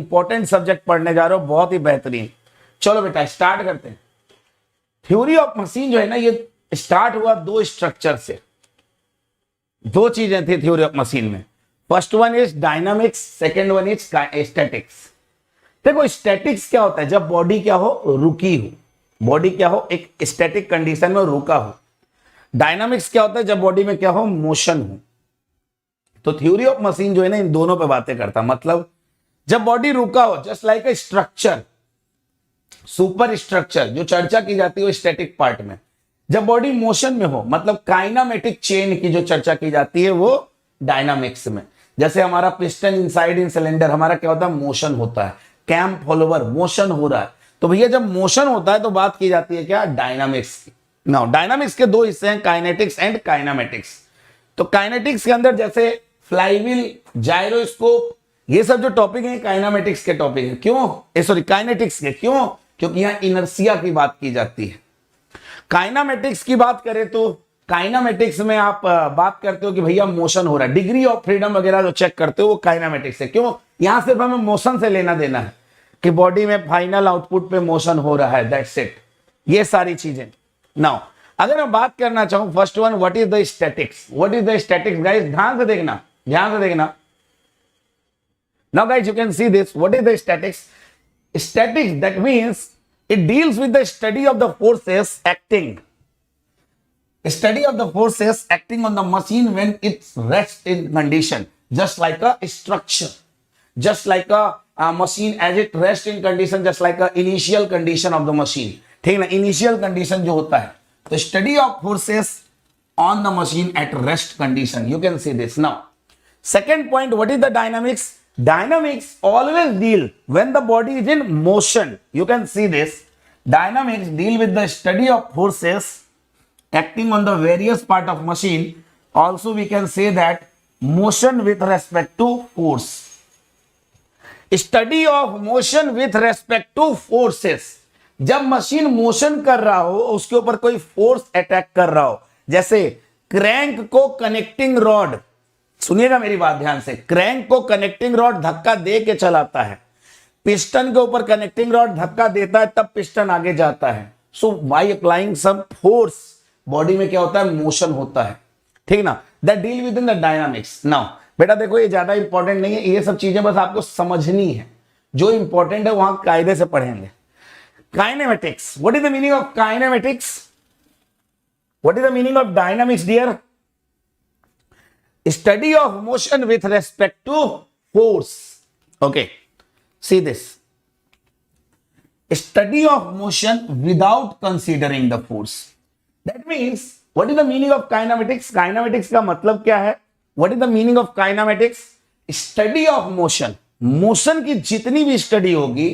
Important subject पढ़ने जा रहे हो, बहुत ही बेहतरीन। चलो बेटा स्टार्ट करते हैं। थ्योरी ऑफ मशीन जो है ना, ये स्टार्ट हुआ दो स्ट्रक्चर से। दो चीजें थी थ्योरी ऑफ मशीन में। First one is dynamics, second one is statics. देखो स्टैटिक्स क्या होता है, जब बॉडी क्या हो, रुकी हो, बॉडी क्या हो, एक स्टैटिक कंडीशन में रुका हो। डायनामिक्स क्या होता है, जब बॉडी में क्या हो, मोशन हो। तो थ्योरी ऑफ मशीन जो है ना, इन दोनों पे बातें करता। मतलब जब बॉडी रुका हो, just like a structure, super structure जो चर्चा की जाती है स्टैटिक पार्ट में। जब बॉडी मोशन में हो, मतलब काइनामेटिक चेन की जो चर्चा की जाती है वो डायनामिक्स में। जैसे हमारा पिस्टन इनसाइड इन सिलेंडर, हमारा क्या होता है, मोशन होता है। कैंप फॉलोवर, मोशन हो रहा है। तो भैया जब मोशन होता है तो बात की जाती है क्या, डायनामिक्स की। नाउ डायनामिक्स के दो हिस्से हैं, काइनेटिक्स एंड काइनामेटिक्स। तो काइनेटिक्स के अंदर जैसे फ्लाईव्हील, जायरोस्कोप, ये सब जो टॉपिक है काइनामेटिक्स के टॉपिक है। क्यों, सॉरी काइनेटिक्स के। क्यों, क्योंकि यहां इनर्शिया की बात की जाती है। काइनामेटिक्स की बात करें तो काइनामेटिक्स में आप बात करते हो कि भैया मोशन हो रहा है, डिग्री ऑफ फ्रीडम वगैरह जो चेक करते हो वो काइनामेटिक्स है। क्यों, यहां सिर्फ हमें मोशन से लेना देना है कि बॉडी में फाइनल आउटपुट पे मोशन हो रहा है, दैट्स इट, ये सारी चीजें। नाउ अगर मैं बात करना चाहूं first one, what is the statics. What is the statics guys, ध्यान से देखना, ध्यान से देखना। Now guys you can see this, what is the statics. Statics that means it deals with the study of the forces acting on the machine when it rests in condition, just like a structure, just like a machine as it rests in condition, just like a initial condition of the machine। ठीक है ना, initial condition जो होता है, तो study of forces on the machine at rest condition, you can see this। Now second point, what is the dynamics? Dynamics always deal when the body is in motion, you can see this। Dynamics deal with the study of forces acting on the various part of machine, also we can say that motion with respect to force। Study of motion with respect to forces, जब machine motion कर रहा हो, उसके ऊपर कोई force attack कर रहा हो, जैसे क्रैंक को कनेक्टिंग रॉड, सुनिएगा मेरी बात ध्यान से, क्रैंक को कनेक्टिंग रॉड धक्का दे के चलाता है, पिस्टन के ऊपर कनेक्टिंग रॉड धक्का देता है तब पिस्टन आगे जाता है। So by applying some force body में क्या होता है, मोशन होता है। ठीक ना, that deal with in the dynamics. Now बेटा देखो ये ज्यादा इंपॉर्टेंट नहीं है, ये सब चीजें बस आपको समझनी है, जो इंपॉर्टेंट है वहां कायदे से पढ़ेंगे। Kinematics, what is the meaning of kinematics, what is the meaning of dynamics dear. Study of motion with respect to force, okay, see this, study of motion without considering the force, that means what is the meaning of kinematics। kinematics का मतलब क्या है, what is the meaning of kinematics? Study of motion, motion की जितनी भी study होगी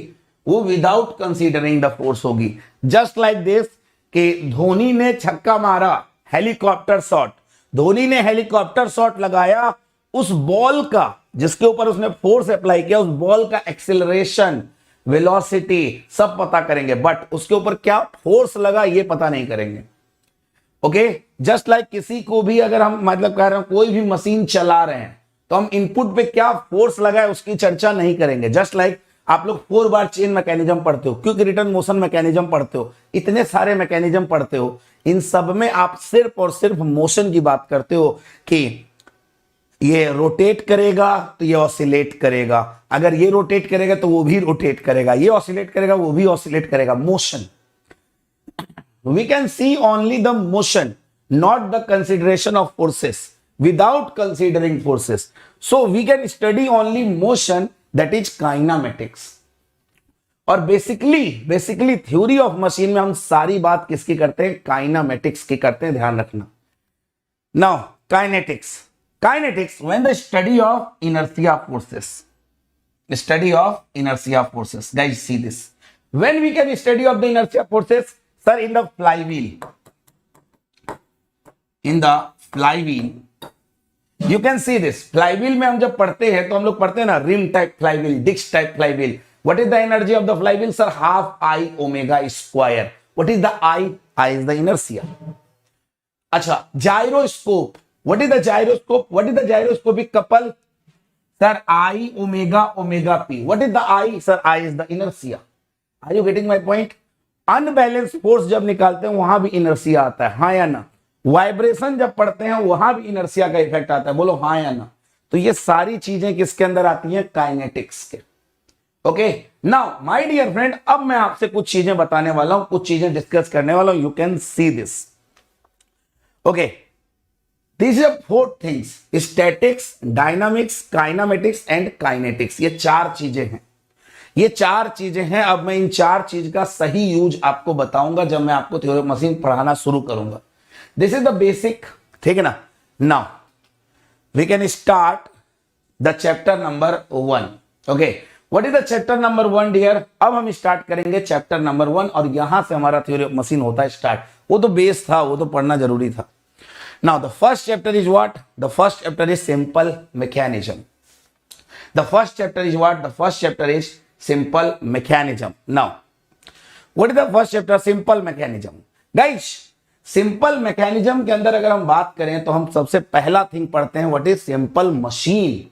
वो without considering the force होगी। just like this कि धोनी ने छक्का मारा, हेलीकॉप्टर शॉट, धोनी ने हेलीकॉप्टर शॉट लगाया, उस बॉल का जिसके ऊपर उसने फोर्स अप्लाई किया, उस बॉल का एक्सेलरेशन, वेलोसिटी सब पता करेंगे, बट उसके ऊपर क्या फोर्स लगा ये पता नहीं करेंगे। ओके, जस्ट लाइक किसी को भी अगर हम मतलब कह रहे हैं कोई भी मशीन चला रहे हैं तो हम इनपुट पे क्या फोर्स लगा है उसकी चर्चा नहीं करेंगे। जस्ट लाइक आप लोग 4 बार चेन मैकेनिज्म पढ़ते हो, क्विक रिटर्न मोशन मैकेनिज्म पढ़ते हो, इतने सारे मैकेनिज्म पढ़ते हो, इन सब में आप सिर्फ और सिर्फ मोशन की बात करते हो कि ये रोटेट करेगा तो ये ऑसिलेट करेगा, अगर ये रोटेट करेगा तो वो भी रोटेट करेगा, ये ऑसिलेट करेगा वो भी ऑसिलेट करेगा। Motion, we can see only the motion, not the consideration of forces, without considering forces. So we can study only motion, that is kinematics. और बेसिकली थ्योरी ऑफ मशीन में हम सारी बात किसकी करते हैं, काइनामेटिक्स की करते हैं, ध्यान रखना। Now kinetics when the study of inertia forces, study of inertia forces, guys see this, when we can study of the inertia forces, sir in the flywheel, you can see this. Flywheel में हम जब पढ़ते हैं तो हम लोग पढ़ते हैं ना rim type flywheel, disc type flywheel. What is the energy of the flywheel, sir? Half I omega square. What is the I? I is the inertia. अच्छा, gyroscope. What is the gyroscope? What is the gyroscopic couple? Sir I omega omega P, what is the I? Sir I is the inertia. Are you getting my point? Unbalance force जब निकालते हैं वहां भी inertia आता है, हाँ या ना? वाइब्रेशन जब पढ़ते हैं वहां भी इनर्शिया का इफेक्ट आता है, बोलो हाँ या ना? तो ये सारी चीजें किसके अंदर आती हैं? काइनेटिक्स के। Okay now my dear friend, अब मैं आपसे कुछ चीजें बताने वाला हूं, कुछ चीजें डिस्कस करने वाला हूं। You can see this. Okay, this are 4 things, statics, dynamics, kinematics and kinetics. ये 4 चीजें हैं, ये 4 चीजें हैं। अब मैं इन 4 चीज का सही यूज आपको बताऊंगा जब मैं आपको थ्योरी ऑफ मशीन पढ़ाना शुरू करूंगा। दिस इज द बेसिक, ठीक है ना? Now we can start the chapter number 1। Okay, what is the chapter number 1 dear? अब हम स्टार्ट करेंगे चैप्टर नंबर 1 और यहां से हमारा थ्योरी ऑफ मशीन होता है स्टार्ट। वो तो बेस था, वो तो पढ़ना जरूरी था। Now the first chapter is what? The first chapter is simple mechanism. The first chapter is what? The first chapter is simple mechanism. Now what is the first chapter? Simple mechanism. Guys, simple mechanism के अंदर अगर हम बात करें तो हम सबसे पहला थिंग पढ़ते हैं, what is simple machine.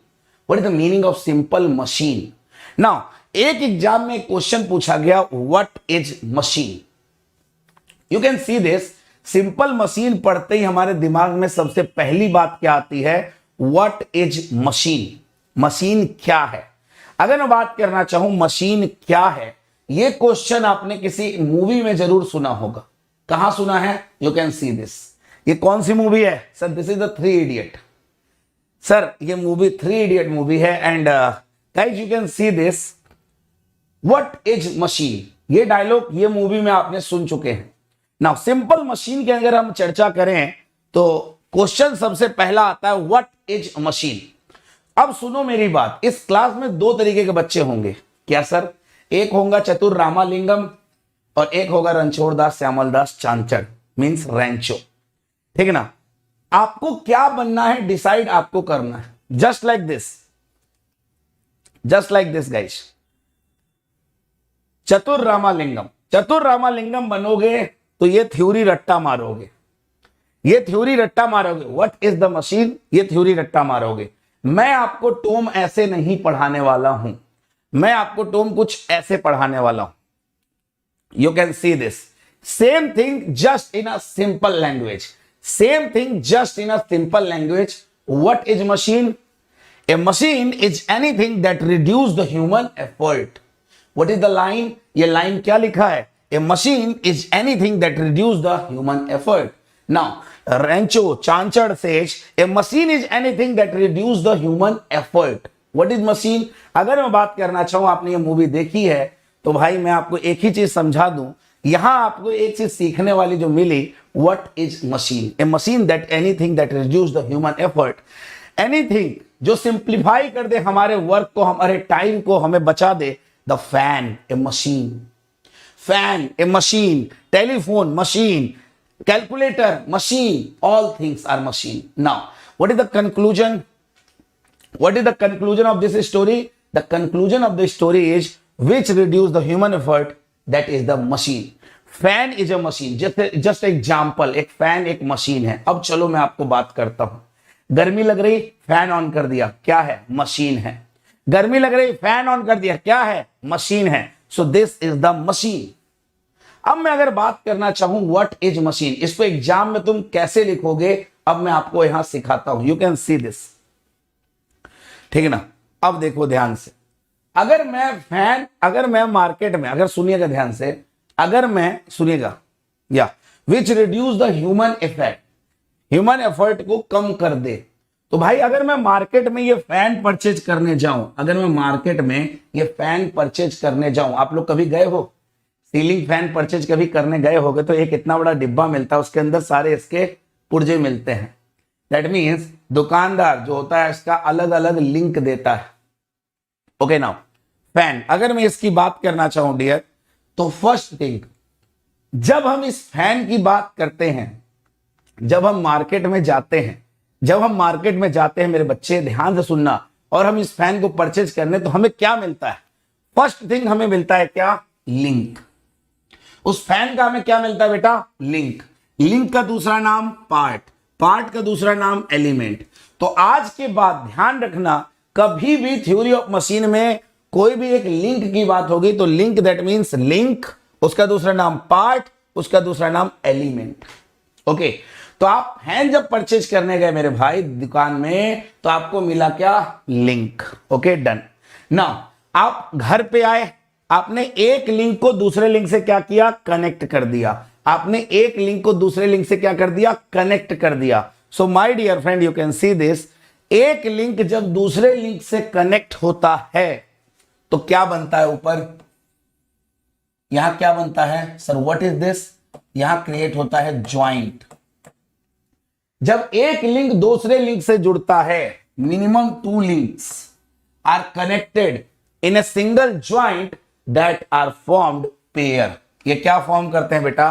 What is the meaning of simple machine? Now एक एग्जाम में क्वेश्चन पूछा गया, what is machine. You can see this. Simple machine पढ़ते ही हमारे दिमाग में सबसे पहली बात क्या आती है? What is machine. मशीन क्या है? अगर मैं बात करना चाहूं मशीन क्या है, यह क्वेश्चन आपने किसी मूवी में जरूर सुना होगा। कहां सुना है? You can see this. ये कौन सी मूवी है? Sir this is the 3 idiot. Sir ये मूवी 3 इडियट मूवी है। And guys you can see this, what is machine. ये डायलॉग ये मूवी में आपने सुन चुके हैं। नाउ सिंपल मशीन की अगर हम चर्चा करें तो क्वेश्चन सबसे पहला आता है, व्हाट इज मशीन। अब सुनो मेरी बात, इस क्लास में 2 तरीके के बच्चे होंगे। क्या सर? एक होगा चतुर रामालिंगम और एक होगा रणछोड़ दास श्यामल दास चांचड़, मींस रैंचो। ठीक है ना? आपको क्या बनना है डिसाइड आपको करना है। Just like this, just like this guys. चतुर रामालिंगम बनोगे तो ये थ्योरी रट्टा मारोगे, ये थ्योरी रट्टा मारोगे। व्हाट इज द मशीन, ये थ्योरी रट्टा मारोगे। मैं आपको टोम ऐसे नहीं पढ़ाने वाला हूं, मैं आपको टोम कुछ ऐसे पढ़ाने वाला हूं। You can see this. Same thing just in a simple language, same thing just in a simple language. What is machine? A machine is anything that reduce the human effort. What is the line? ये line क्या लिखा है? A machine is anything that reduce the human effort. Now, Rancho Chanchad says a machine is anything that reduce the human effort. What is machine? अगर मैं बात करना चाहूं, आपने ये मूवी देखी है तो भाई मैं आपको एक ही चीज समझा दूं। यहां आपको एक चीज सीखने वाली जो मिली, what is machine? A machine that anything that reduce the human effort. Anything जो सिंप्लीफाई कर दे हमारे वर्क को, हमारे टाइम को, हमें बचा दे। The fan a machine, fan a machine, telephone machine, calculator machine, all things are machine. Now what is the conclusion? What is the conclusion of this story? The conclusion of the story is which reduce the human effort, that is the machine. Fan is a machine. Just example, एक fan एक machine है। अब चलो मैं आपको बात करता हूं। गर्मी लग रही, फैन ऑन कर दिया, क्या है? मशीन है। गर्मी लग रही, फैन ऑन कर दिया, क्या है? मशीन है। So this is the machine. अब मैं अगर बात करना चाहूं व्हाट इज मशीन, इसको एग्जाम में तुम कैसे लिखोगे, अब मैं आपको यहां सिखाता हूं। यू कैन सी दिस, ठीक है ना? अब देखो ध्यान से, अगर मैं मार्केट में, अगर सुनिएगा ध्यान से, अगर मैं सुनिएगा, या विच reduce the human effect, human effort को कम कर दे। तो भाई अगर मैं मार्केट में ये फैन परचेज करने जाऊं, अगर मैं मार्केट में ये फैन परचेज करने जाऊं, आप लोग कभी गए हो सीलिंग फैन परचेज कभी करने गए होगे तो एक इतना बड़ा डिब्बा मिलता है, उसके अंदर सारे इसके पुर्जे मिलते हैं। दैट मीन्स दुकानदार जो होता है इसका अलग अलग लिंक देता है। ओके नाउ फैन, अगर मैं इसकी बात करना चाहूं डियर, तो फर्स्ट थिंग, जब हम इस फैन की बात करते हैं, जब हम मार्केट में जाते हैं, मेरे बच्चे ध्यान से सुनना, और हम इस फैन को परचेज करने, तो हमें क्या मिलता है? फर्स्ट थिंग हमें मिलता है क्या? लिंक। उस फैन का हमें क्या मिलता है बेटा? लिंक। लिंक का दूसरा नाम पार्ट, पार्ट का दूसरा नाम एलिमेंट। तो आज के बाद ध्यान रखना, कभी भी थ्योरी ऑफ मशीन में कोई भी एक लिंक की बात होगी तो लिंक दैट मींस लिंक, उसका दूसरा नाम पार्ट, उसका दूसरा नाम एलिमेंट। ओके, तो आप फैन जब परचेज करने गए मेरे भाई दुकान में तो आपको मिला क्या? लिंक। Okay, done. नाउ आप घर पे आए, आपने एक लिंक को दूसरे लिंक से क्या किया? कनेक्ट कर दिया। आपने एक लिंक को दूसरे लिंक से क्या कर दिया? कनेक्ट कर दिया। So my dear friend, you can see this, एक लिंक जब दूसरे लिंक से कनेक्ट होता है तो क्या बनता है? ऊपर यहां क्या बनता है सर? What is this? यहां क्रिएट होता है ज्वाइंट। जब एक लिंक दूसरे लिंक से जुड़ता है, minimum 2 links are connected in a single joint that are formed pair. ये क्या फॉर्म करते हैं बेटा?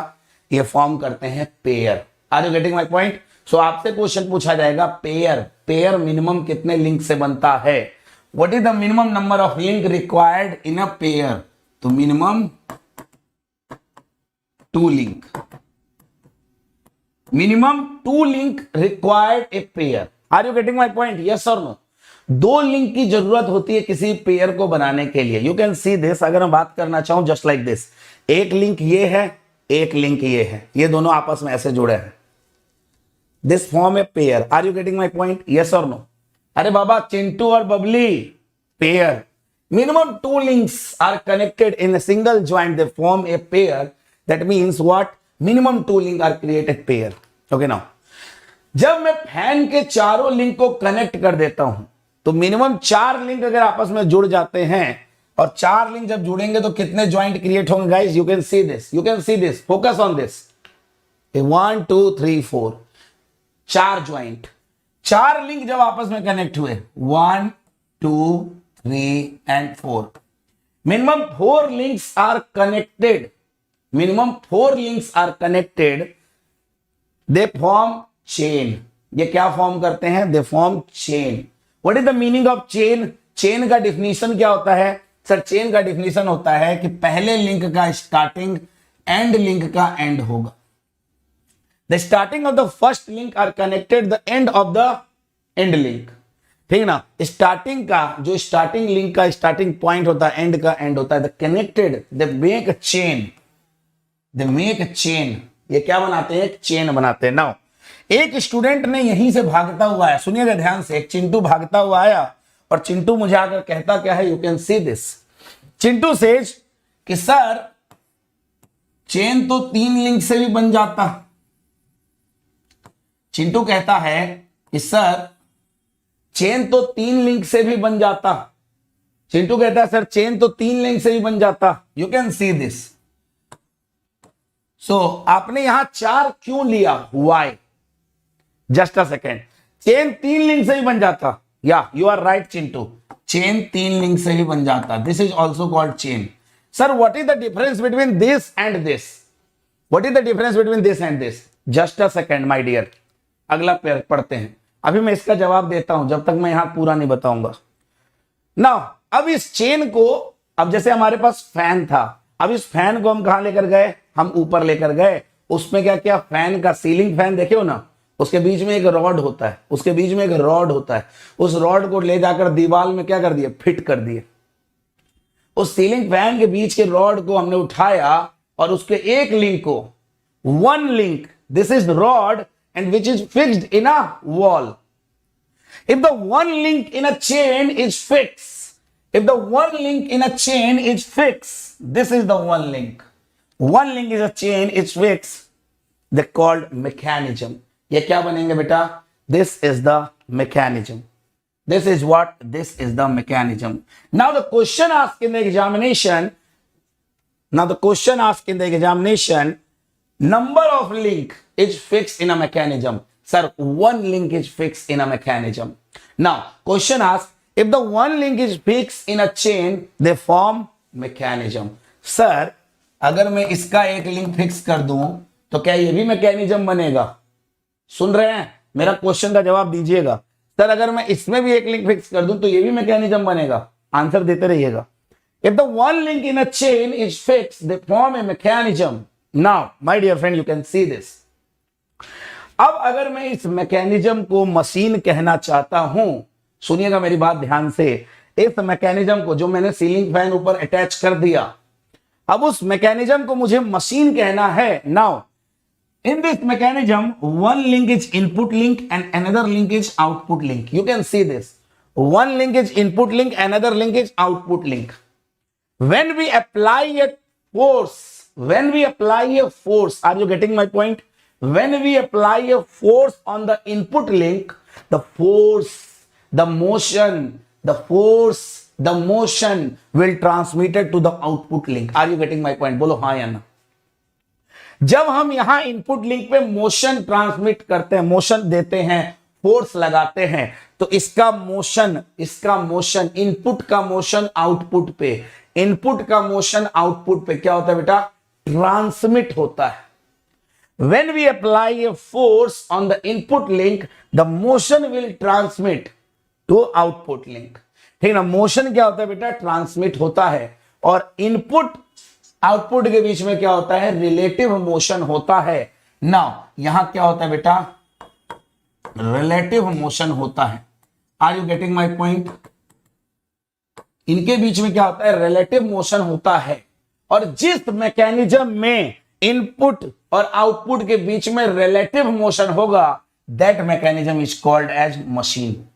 ये फॉर्म करते हैं pair. Are you getting my point? So आपसे क्वेश्चन पूछा जाएगा पेयर मिनिमम कितने लिंक से बनता है? What is the minimum number of link required in a pair? तो minimum 2 link. Minimum 2 link required a pair. Are you getting my point? Yes और no? 2 link की जरूरत होती है किसी पेयर को बनाने के लिए। यू कैन सी दिस, अगर मैं बात करना चाहूं जस्ट लाइक दिस, एक लिंक ये है, एक लिंक ये है, ये दोनों आपस में ऐसे जुड़े हैं, this form a pair. Are you getting my point? Yes और नो? अरे बाबा चिंटू और Babli pair, minimum 2 links are connected in a single joint, they form a pair. That means what? Minimum 2 link are created pair. Okay now, जब मैं fan के चारों link को connect कर देता हूं तो मिनिमम 4 लिंक अगर आपस में जुड़ जाते हैं, और 4 लिंक जब जुड़ेंगे तो कितने ज्वाइंट क्रिएट होंगे guys? You can see this, you can see this, focus on this. 1 2 3 4, 4 joint. 4 link जब आपस में कनेक्ट हुए, 1 2 3 and 4, minimum 4 links are connected. Minimum 4 links are connected. They form chain. ये क्या फॉर्म करते हैं? They form chain. What is the meaning of chain? Chain का definition क्या होता है सर? चेन का डिफिनीशन होता है कि पहले लिंक का स्टार्टिंग एंड लिंक का एंड होगा। The starting of the first link are connected the end of the end link. ठीक ना? स्टार्टिंग का जो स्टार्टिंग लिंक का स्टार्टिंग पॉइंट होता है, एंड का एंड होता है, the connected, they make a chain, they make a chain. ये क्या बनाते हैं? एक चेन बनाते हैं। नाउ एक स्टूडेंट ने यहीं से भागता हुआ आया, सुनिएगा ध्यान से, एक चिंटू भागता हुआ आया और चिंटू मुझे आकर कहता क्या है? You can see this. Chintu says कि सर चेन तो 3 लिंक से भी बन जाता। चिंटू कहता है कि सर चेन तो 3 लिंक से भी बन जाता। चिंटू कहता है सर चेन तो 3 लिंक से भी बन जाता। You can see this. So आपने यहां 4 क्यों लिया? Why? Just a second. Chain 3 link से भी बन जाता। या you are right Chintu, chain 3 link से भी बन जाता। This is also called chain. Sir what is the difference between this and this? What is the difference between this and this? Just a second my dear, अगला pair पढ़ते हैं। अभी मैं इसका जवाब देता हूं, जब तक मैं यहां पूरा नहीं बताऊंगा ना। अब इस चेन को, अब जैसे हमारे पास फैन था, अब इस फैन को हम कहां लेकर गए? हम ऊपर लेकर गए। उसमें क्या किया? फैन का सीलिंग फैन देखे हो ना, उसके बीच में एक रॉड होता है, उसके बीच में एक रॉड होता है। उस रॉड को ले जाकर दीवार में क्या कर दिया? फिट कर दिए। उस सीलिंग फैन के बीच के रॉड को हमने उठाया और उसके एक लिंक को, 1 link, this is rod and which is fixed in a wall. If the one link in a chain is fixed, if the one link in a chain is fixed, this is the one link. One link is a chain, it's fixed. They called mechanism. ये क्या बनेंगे बेटा? This is the mechanism. This is what? This is the mechanism. Now the question asked in the examination. Now the question asked in the examination. Number of link is fixed in a mechanism. Sir, 1 link is fixed in a mechanism. Now, question asks, if the 1 link is fixed in a chain, they form mechanism. Sir, अगर मैं इसका एक link fix कर दूं, तो क्या ये भी मैकेनिज्म बनेगा? सुन रहे हैं? मेरा क्वेश्चन का जवाब दीजिएगा। सर अगर मैं इसमें भी एक लिंक फिक्स कर दूं, तो ये भी मैकेनिज्म बनेगा? आंसर देते रहिएगा। If the 1 link in a chain is fixed, they form a mechanism. Now, my dear friend, you can see this. अब अगर मैं इस मैकेनिज्म को मशीन कहना चाहता हूं, सुनिएगा मेरी बात ध्यान से, इस मैकेनिज्म को जो मैंने सीलिंग फैन ऊपर अटैच कर दिया, अब उस मैकेनिज्म को मुझे मशीन कहना है। Now in this mechanism one link is input link and another link is output link. You can see this, one link is input link, another link is output link. When we apply a force, are you getting my point? When we apply a force on the input link, the force, the motion will transmit it to the output link. Are you getting my point? बोलो हाँ या ना। जब हम यहां input link पे motion transmit करते हैं, मोशन देते हैं, फोर्स लगाते हैं, तो इसका मोशन इनपुट का मोशन आउटपुट पे, इनपुट का मोशन आउटपुट पे क्या होता है बेटा? ट्रांसमिट होता है। When we apply a force on the input link, the motion will transmit to output link. ठीक ना? मोशन क्या होता है बेटा? ट्रांसमिट होता है। और इनपुट आउटपुट के बीच में क्या होता है? रिलेटिव मोशन होता है। नाउ यहां क्या होता है बेटा? रिलेटिव मोशन होता है। Are you getting my point? इनके बीच में क्या होता है? रिलेटिव मोशन होता है। और जिस मैकेनिज्म में इनपुट और आउटपुट के बीच में रिलेटिव मोशन होगा, that mechanism is called as machine.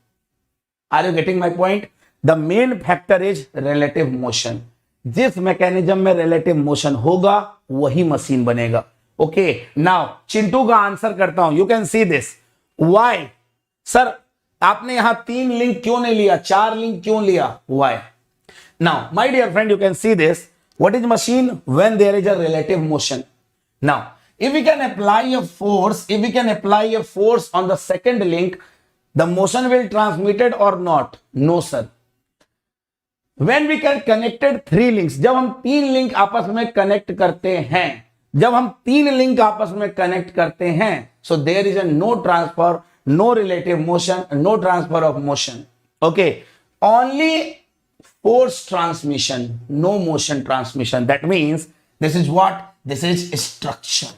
Are you getting my point? The main factor is relative motion. जिस मैकेनिज्म में रिलेटिव मोशन होगा वही मशीन बनेगा। ओके, नाउ चिंटू का आंसर करता हूं। You can see this. Why sir आपने यहां 3 लिंक क्यों नहीं लिया, 4 लिंक क्यों लिया? Why? Now my dear friend, you can see this. What is machine? When there is a relative motion. Now if we can apply a force on the second link, the motion will transmitted or not? No sir. When we can connected 3 links, जब हम 3 link आपस में connect करते हैं, so there is a no transfer, no relative motion, no transfer of motion. Okay, only force transmission, no motion transmission. That means this is what? This is structure.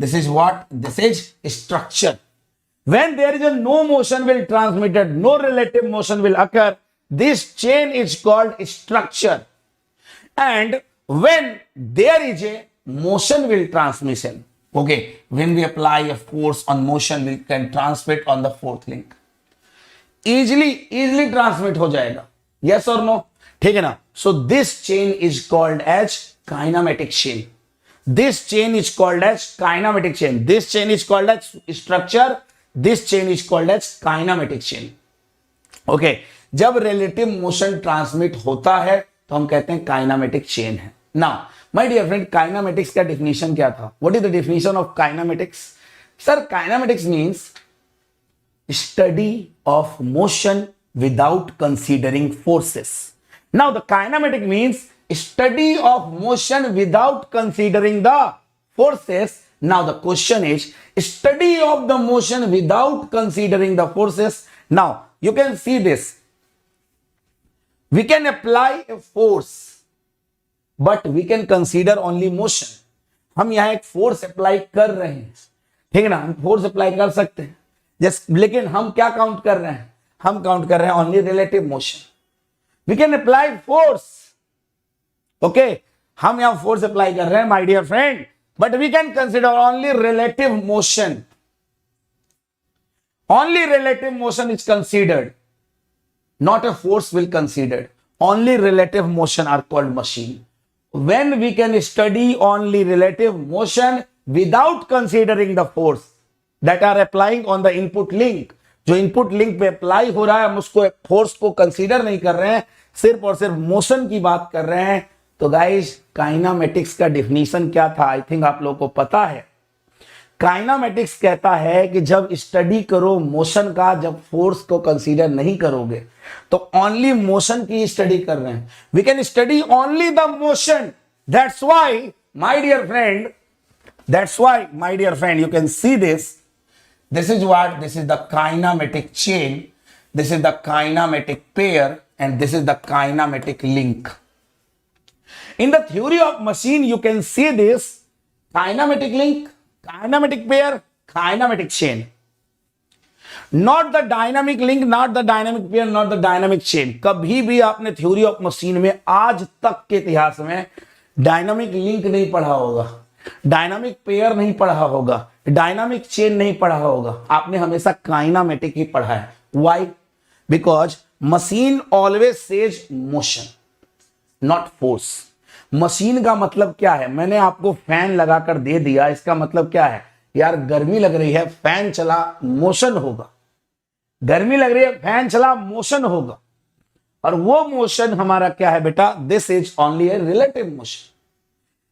This is what? This is structure. When there is a no motion will transmitted, no relative motion will occur, this chain is called structure. And when there is a motion will transmission, okay, when we apply a force on motion, we can transmit on the fourth link. Easily transmit हो जाएगा. Yes or no? ठीक है ना? So this chain is called as kinematic chain. This chain is called as kinematic chain. This chain is called as structure. This chain is called as kinematic chain. Okay, जब relative motion transmit होता है तो हम कहते हैं kinematic chain है। Now, my dear friend, kinematics का definition क्या था? What is the definition of kinematics? Sir, kinematics means study of motion without considering forces. Now, the kinematic means study of motion without considering the forces. Now the question is study of the motion without considering the forces. Now you can see this. We can apply a force, but we can consider only motion. हम यहाँ एक force apply कर रहे हैं, ठीक है ना? हम फोर्स अप्लाई कर सकते हैं, लेकिन हम क्या काउंट कर रहे हैं? हम काउंट कर रहे हैं only relative motion. We can apply force, okay, हम यहाँ फोर्स अप्लाई कर रहे हैं my dear friend, but we can consider only relative motion. Only relative motion is considered, not a force will considered. Only relative motion are called machine. When we can study only relative motion without considering the force that are applying on the input link, जो input link पे apply हो रहा है, हम उसको force को consider नहीं कर रहे हैं, सिर्फ और सिर्फ मोशन की बात कर रहे हैं, तो गाइस काइनामेटिक्स का डिफिनीशन क्या था? आई थिंक आप लोगों को पता है। काइनामेटिक्स कहता है कि जब स्टडी करो मोशन का, जब फोर्स को कंसीडर नहीं करोगे, तो ओनली मोशन की स्टडी कर रहे हैं। We can study only the motion. That's why my dear friend, you can see this. This is what? This is the kinematic chain, this is the kinematic pair, and this is the kinematic link. In the theory of machine, you can see this kinematic link, kinematic pair, kinematic chain. Not the dynamic link, not the dynamic pair, not the dynamic chain. कभी भी आपने theory of machine में आज तक के इतिहास में dynamic link नहीं पढ़ा होगा, डायनामिक पेयर नहीं पढ़ा होगा, डायनामिक चेन नहीं पढ़ा होगा, आपने हमेशा काइनामेटिक ही पढ़ा है। Why? Because machine always says motion not force. Machine का मतलब क्या है? मैंने आपको फैन लगाकर दे दिया, इसका मतलब क्या है? यार गर्मी लग रही है, फैन चला, मोशन होगा। गर्मी लग रही है, फैन चला, मोशन होगा। और वो मोशन हमारा क्या है बेटा? This is only a relative motion,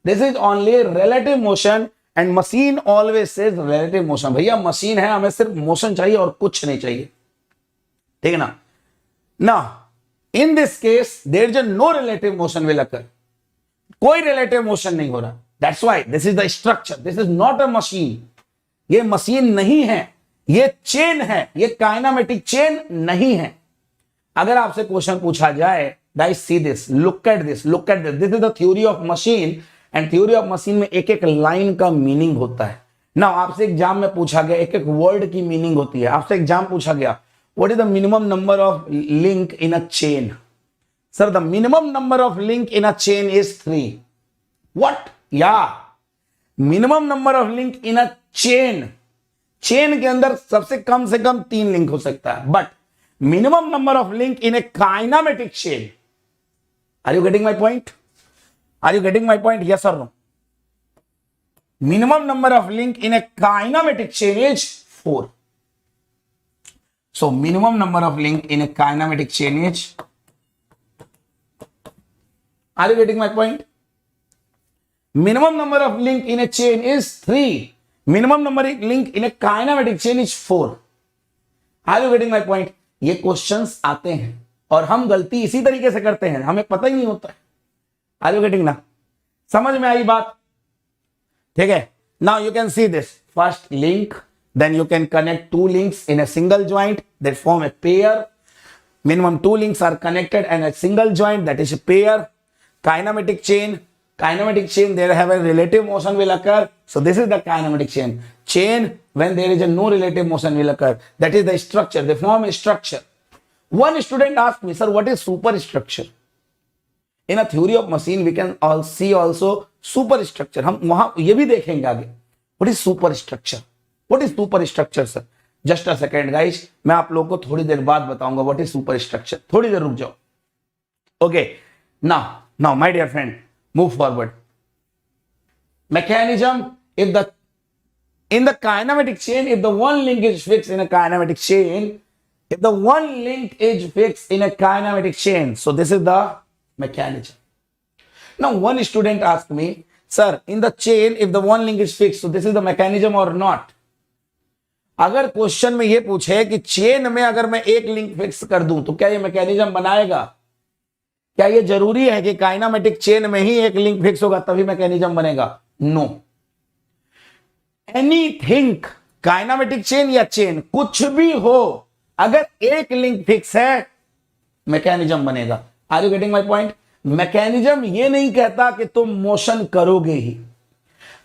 this is only a relative motion and machine always says relative motion. भैया मशीन है, हमें सिर्फ मोशन चाहिए और कुछ नहीं चाहिए, ठीक है ना? Now in this case there is no relative motion will occur, कोई रिलेटिव मोशन नहीं हो रहा। That's why this is the structure, this is not a machine. ये मशीन नहीं है, ये चेन है, ये काइनामेटिक चेन नहीं है। अगर आपसे क्वेश्चन पूछा जाए, guys see this, look at this, look at this, this is the theory of machine and theory of machine में एक एक लाइन का मीनिंग होता है ना। आपसे एग्जाम में पूछा गया, एक एक वर्ड की मीनिंग होती है। आपसे एग्जाम पूछा गया, what is the minimum number of link in a chain? Sir the minimum number of link in a chain is 3। What? या minimum number of link in a chain, chain के अंदर सबसे कम से कम 3 लिंक हो सकता है, but minimum number of link in a kinematic chain. Are you getting my point? Are you getting my point? Yes और no? Minimum number of link in a kinematic chain is 4. So minimum number of link in a kinematic chain is, are you getting my point? Minimum number of link in a chain is 3. Minimum number of link in a kinematic chain is 4. Are you getting my point? ये questions आते हैं और हम गलती इसी तरीके से करते हैं, हमें पता ही नहीं होता है। Are you getting ना? समझ में आई बात? ठीक है। Now you can see this first link. Then you can connect 2 links in a single joint that form a pair. Minimum 2 links are connected and a single joint, that is a pair. Kinematic chain, there have a relative motion will occur. So this is the kinematic chain. Chain, when there is a no relative motion will occur. That is the structure. They form a structure. One student asked me, sir, what is superstructure? In a theory of machine, we can all see also superstructure. हम वहां ये भी देखेंगे आगे. What is superstructure? What is superstructure, sir? Just a second, guys. मैं आप लोगों को थोड़ी देर बाद बताऊंगा what is superstructure. थोड़ी देर रुक जाओ. Okay. Now, my dear friend, move forward. Mechanism. In the kinematic chain, if the one link is fixed in a kinematic chain, if the one link is fixed in a kinematic chain, so this is the mechanism. Now, one student asked me, sir, in the chain, if the one link is fixed, so this is the mechanism or not? अगर question में ये पूछे कि chain में अगर मैं एक link fix कर दूं तो क्या ये मैकेनिज्म बनाएगा? क्या ये जरूरी है कि काइनामेटिक चेन में ही एक लिंक फिक्स होगा तभी मैकेनिज्म बनेगा? नो। एनीथिंग, काइनामेटिक चेन या चेन, कुछ भी हो, अगर एक लिंक फिक्स है मैकेनिज्म बनेगा। Are you getting my point? Mechanism ये नहीं कहता कि तुम मोशन करोगे ही,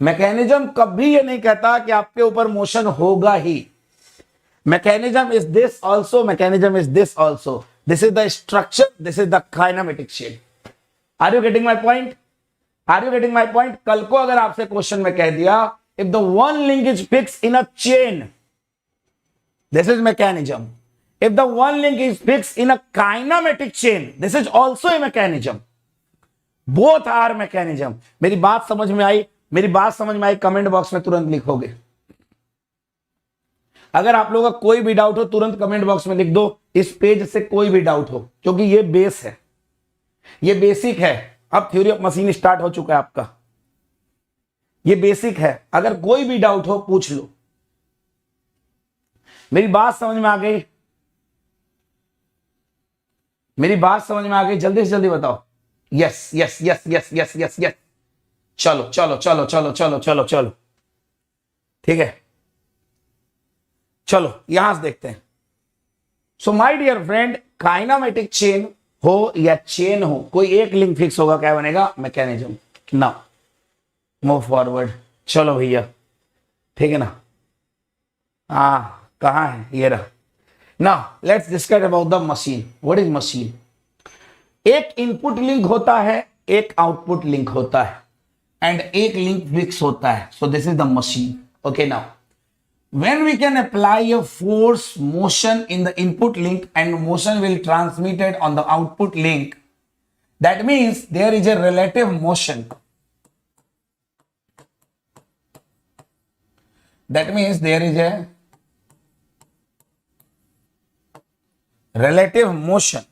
मैकेनिज्म कभी ये नहीं कहता कि आपके ऊपर मोशन होगा ही। Mechanism is this also, mechanism is this also, this is the structure, this is the kinematic chain. Are you getting my point? Are you getting my point? कल को अगर आपसे क्वेश्चन में कह दिया if the one link is fix in a chain, this is mechanism. If the one link is fix in a kinematic chain, this is also a mechanism. Both are mechanism. मेरी बात समझ में आई? मेरी बात समझ में आई? कमेंट बॉक्स में तुरंत लिखोगे। अगर आप लोगों का कोई भी डाउट हो तुरंत कमेंट बॉक्स में लिख दो, इस पेज से कोई भी डाउट हो, क्योंकि ये बेस है, ये बेसिक है। अब थ्योरी ऑफ मशीन स्टार्ट हो चुका है आपका, ये बेसिक है। अगर कोई भी डाउट हो पूछ लो। मेरी बात समझ में आ गई? मेरी बात समझ में आ गई? जल्दी से जल्दी बताओ। Yes yes yes yes yes yes yes. चलो चलो चलो चलो चलो चलो चलो, ठीक है, चलो यहां से देखते हैं। So my dear friend, kinematic chain हो या चेन हो, कोई एक लिंक फिक्स होगा, क्या बनेगा? मैकेनिज्म। Now move forward. चलो भैया, ठीक है ना? कहां है? ये रहा। Now let's discuss about the machine. What is machine? एक इनपुट लिंक होता है, एक आउटपुट लिंक होता है, एंड एक लिंक फिक्स होता है. So this is the machine. Okay, now when we can apply a force motion in the input link and motion will transmitted on the output link, that means there is a relative motion. That means there is a relative motion.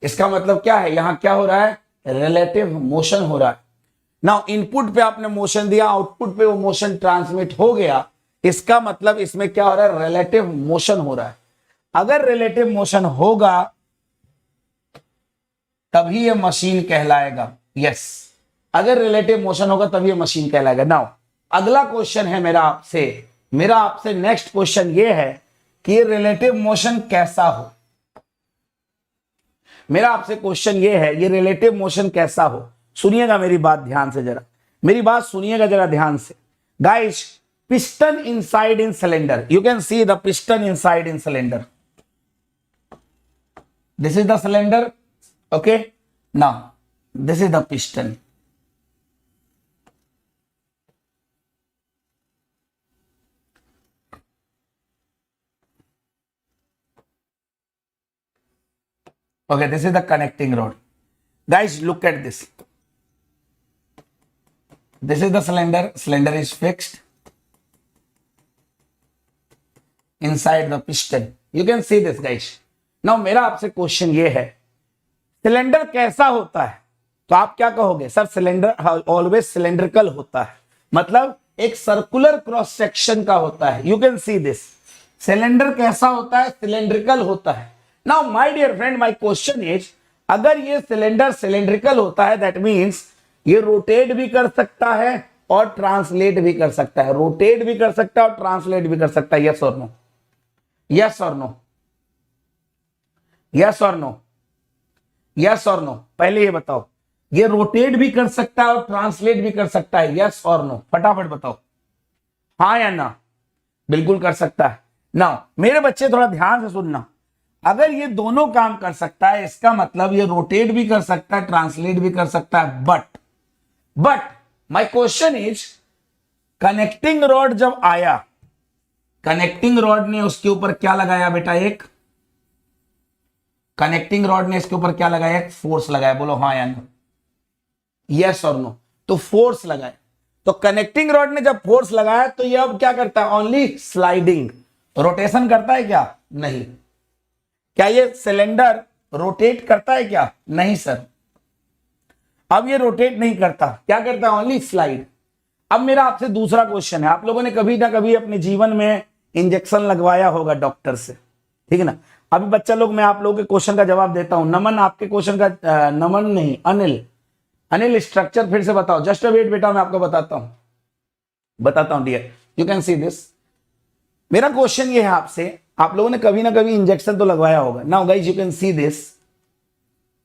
इसका मतलब क्या है? यहां क्या हो रहा है? Relative motion हो रहा है. नाउ इनपुट पे आपने मोशन दिया, आउटपुट पे वो मोशन ट्रांसमिट हो गया. इसका मतलब इसमें क्या हो रहा है? रिलेटिव मोशन हो रहा है. अगर रिलेटिव मोशन होगा तभी ये मशीन कहलाएगा. यस, अगर रिलेटिव मोशन होगा तभी ये मशीन कहलाएगा. नाउ अगला क्वेश्चन है मेरा आपसे नेक्स्ट क्वेश्चन ये है कि ये रिलेटिव मोशन कैसा हो. मेरा आपसे क्वेश्चन ये है, ये रिलेटिव मोशन कैसा हो. सुनिएगा मेरी बात ध्यान से, जरा मेरी बात सुनिएगा जरा ध्यान से. Guys, piston inside in cylinder, you can see the piston inside in cylinder. This is the cylinder. Okay, now this is the piston. Okay, this is the connecting rod. Guys, look at this. This is the cylinder. Cylinder is fixed inside the piston. You can see this, guys. Now मेरा आपसे question ये है, cylinder कैसा होता है? तो आप क्या कहोगे? सर सिलेंडर ऑलवेज सिलेंड्रिकल होता है, मतलब एक सर्कुलर क्रॉस सेक्शन का होता है. You can see this. Cylinder कैसा होता है? सिलेंड्रिकल होता है. Now my dear friend, my question is, अगर ये सिलेंडर सिलेंड्रिकल होता है, दैट मींस ये रोटेट भी कर सकता है और ट्रांसलेट भी कर सकता है. रोटेट भी कर सकता है और ट्रांसलेट भी कर सकता है. यस और नो? यस और नो? यस और नो? यस और नो? पहले ये बताओ, ये रोटेट भी कर सकता है और ट्रांसलेट भी कर सकता है. यस और नो? फटाफट बताओ, हाँ या ना? बिल्कुल कर सकता है. ना मेरे बच्चे थोड़ा ध्यान से सुनना, अगर ये दोनों काम कर सकता है, इसका मतलब ये रोटेट भी कर सकता है, ट्रांसलेट भी कर सकता है. But my question is, connecting rod जब आया, कनेक्टिंग रॉड ने उसके ऊपर क्या लगाया बेटा? एक कनेक्टिंग रॉड ने इसके ऊपर क्या लगाया? एक फोर्स लगाया. बोलो हाँ या नो? यस और नो? तो फोर्स लगाया. तो कनेक्टिंग रॉड ने जब फोर्स लगाया तो ये अब क्या करता है? Only sliding. रोटेशन करता है क्या? नहीं. क्या ये सिलेंडर रोटेट करता है क्या? नहीं सर, अब ये रोटेट नहीं करता. क्या करता है? Only slide. अब मेरा आपसे दूसरा क्वेश्चन है, आप लोगों ने कभी ना कभी अपने जीवन में इंजेक्शन लगवाया होगा डॉक्टर से, ठीक है ना? अभी बच्चा लोग, मैं आप लोगों के क्वेश्चन का जवाब देता हूं. नमन, आपके क्वेश्चन का नमन नहीं, अनिल स्ट्रक्चर फिर से बताओ. जस्ट वेट बेटा, मैं आपको बताता हूं dear. You can see this. मेरा क्वेश्चन ये है आपसे, आप लोगों ने कभी ना कभी इंजेक्शन तो लगवाया होगा. Now guys, you can see this.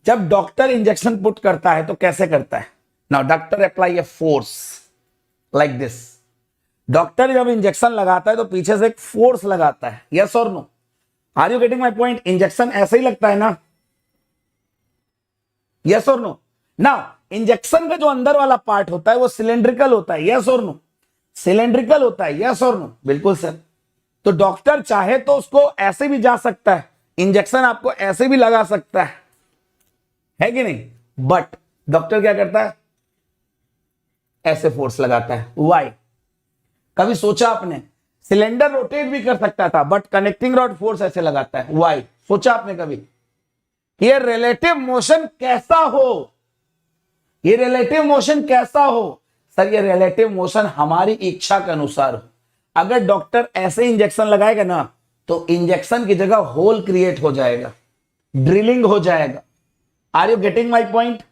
जब डॉक्टर इंजेक्शन पुट करता है तो कैसे करता है? Now doctor apply a force like this. Doctor जब इंजेक्शन लगाता है तो पीछे से एक फोर्स लगाता है. यस और no? Are you getting my point? Injection ऐसे ही लगता है ना? यस और नो? नाउ इंजेक्शन का जो अंदर वाला पार्ट होता है वो सिलेंड्रिकल होता है. यस और नो? सिलेंड्रिकल होता है. यस और नो? बिल्कुल सर. तो डॉक्टर चाहे तो उसको ऐसे भी जा सकता है, इंजेक्शन आपको ऐसे भी लगा सकता है कि नहीं? बट डॉक्टर क्या करता है? ऐसे फोर्स लगाता है. व्हाई? कभी सोचा आपने? सिलेंडर रोटेट भी कर सकता था, बट कनेक्टिंग रॉड फोर्स ऐसे लगाता है. व्हाई? सोचा आपने कभी? ये रिलेटिव मोशन कैसा हो? ये रिलेटिव मोशन कैसा हो? सर ये रिलेटिव मोशन हमारी इच्छा के अनुसार हो. अगर डॉक्टर ऐसे इंजेक्शन लगाएगा ना तो इंजेक्शन की जगह होल क्रिएट हो जाएगा, ड्रिलिंग हो जाएगा. Are you getting my point?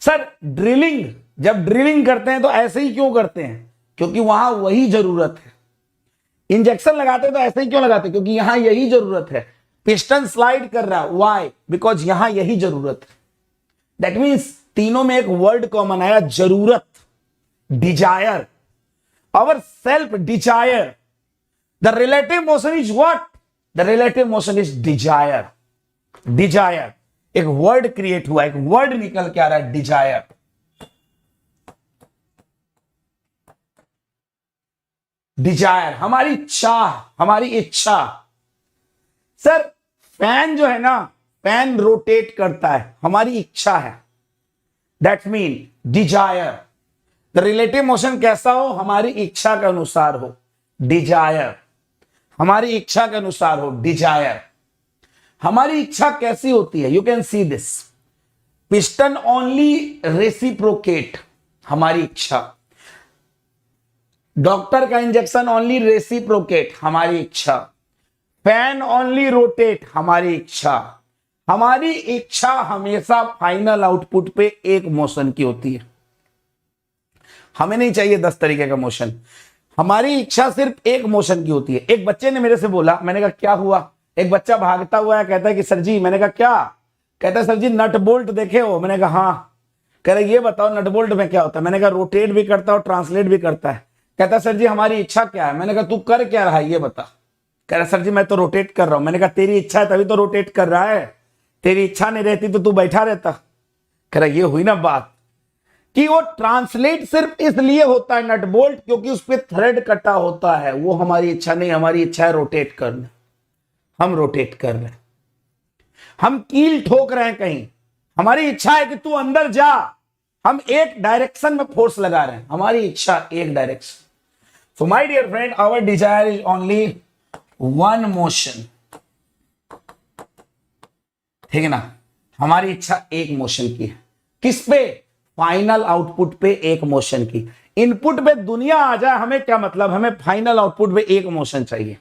Sir drilling, जब ड्रिलिंग करते हैं तो ऐसे ही क्यों करते हैं? क्योंकि वहां वही जरूरत है. इंजेक्शन लगाते हैं तो ऐसे ही क्यों लगाते हैं? क्योंकि यहां यही जरूरत है. पिस्टन स्लाइड कर रहा है. व्हाई? बिकॉज यहां यही जरूरत है. दैट मीन्स तीनों में एक वर्ड कॉमन आया, जरूरत, Dzire. our self desire. The relative motion is what? The relative motion is desire. Desire. एक वर्ड क्रिएट हुआ, एक वर्ड निकल के आ रहा है, डिजायर. डिजायर हमारी चाह, हमारी इच्छा. सर फैन जो है ना, फैन रोटेट करता है, हमारी इच्छा है. That mean desire. The relative motion कैसा हो? हमारी इच्छा के अनुसार हो, डिजायर. हमारी इच्छा के अनुसार हो, डिजायर. हमारी इच्छा कैसी होती है? You can see this. Piston only reciprocate, हमारी इच्छा. डॉक्टर का इंजेक्शन ओनली रेसिप्रोकेट, हमारी इच्छा. फैन ओनली रोटेट, हमारी इच्छा. हमारी इच्छा हमेशा फाइनल आउटपुट पे एक मोशन की होती है. हमें नहीं चाहिए 10 तरीके का मोशन. हमारी इच्छा सिर्फ एक मोशन की होती है. एक बच्चे ने मेरे से बोला, मैंने कहा क्या हुआ? एक बच्चा भागता हुआ है, कहता है कि सर जी. मैंने कहा क्या? कहता है सर जी नट बोल्ट देखे हो? मैंने कहा हाँ. कह रहे ये बताओ नट बोल्ट में क्या होता है? मैंने कहा रोटेट भी करता है और ट्रांसलेट भी करता है. कहता है सर जी हमारी इच्छा क्या है? मैंने कहा तू कर क्या रहा है ये बता. कह रहा सर जी मैं तो रोटेट कर रहा हूं. मैंने कहा तेरी इच्छा है तभी तो रोटेट कर रहा है, तेरी इच्छा नहीं रहती तो तू बैठा रहता. कह रहा ये हुई ना बात कि वो ट्रांसलेट सिर्फ इसलिए होता है नट बोल्ट क्योंकि उस पर थ्रेड कटा होता है. वो हमारी इच्छा नहीं, हमारी इच्छा है रोटेट करना. हम रोटेट कर रहे हैं, हम कील ठोक रहे हैं कहीं. हमारी इच्छा है कि तू अंदर जा. हम एक डायरेक्शन में फोर्स लगा रहे हैं, हमारी इच्छा एक direction. So my dear friend, our desire is only one motion. ठीक है ना? हमारी इच्छा एक मोशन की है. किस पे? फाइनल आउटपुट पे एक मोशन की. इनपुट पे दुनिया आ जाए हमें क्या मतलब, हमें फाइनल आउटपुट पे एक मोशन चाहिए.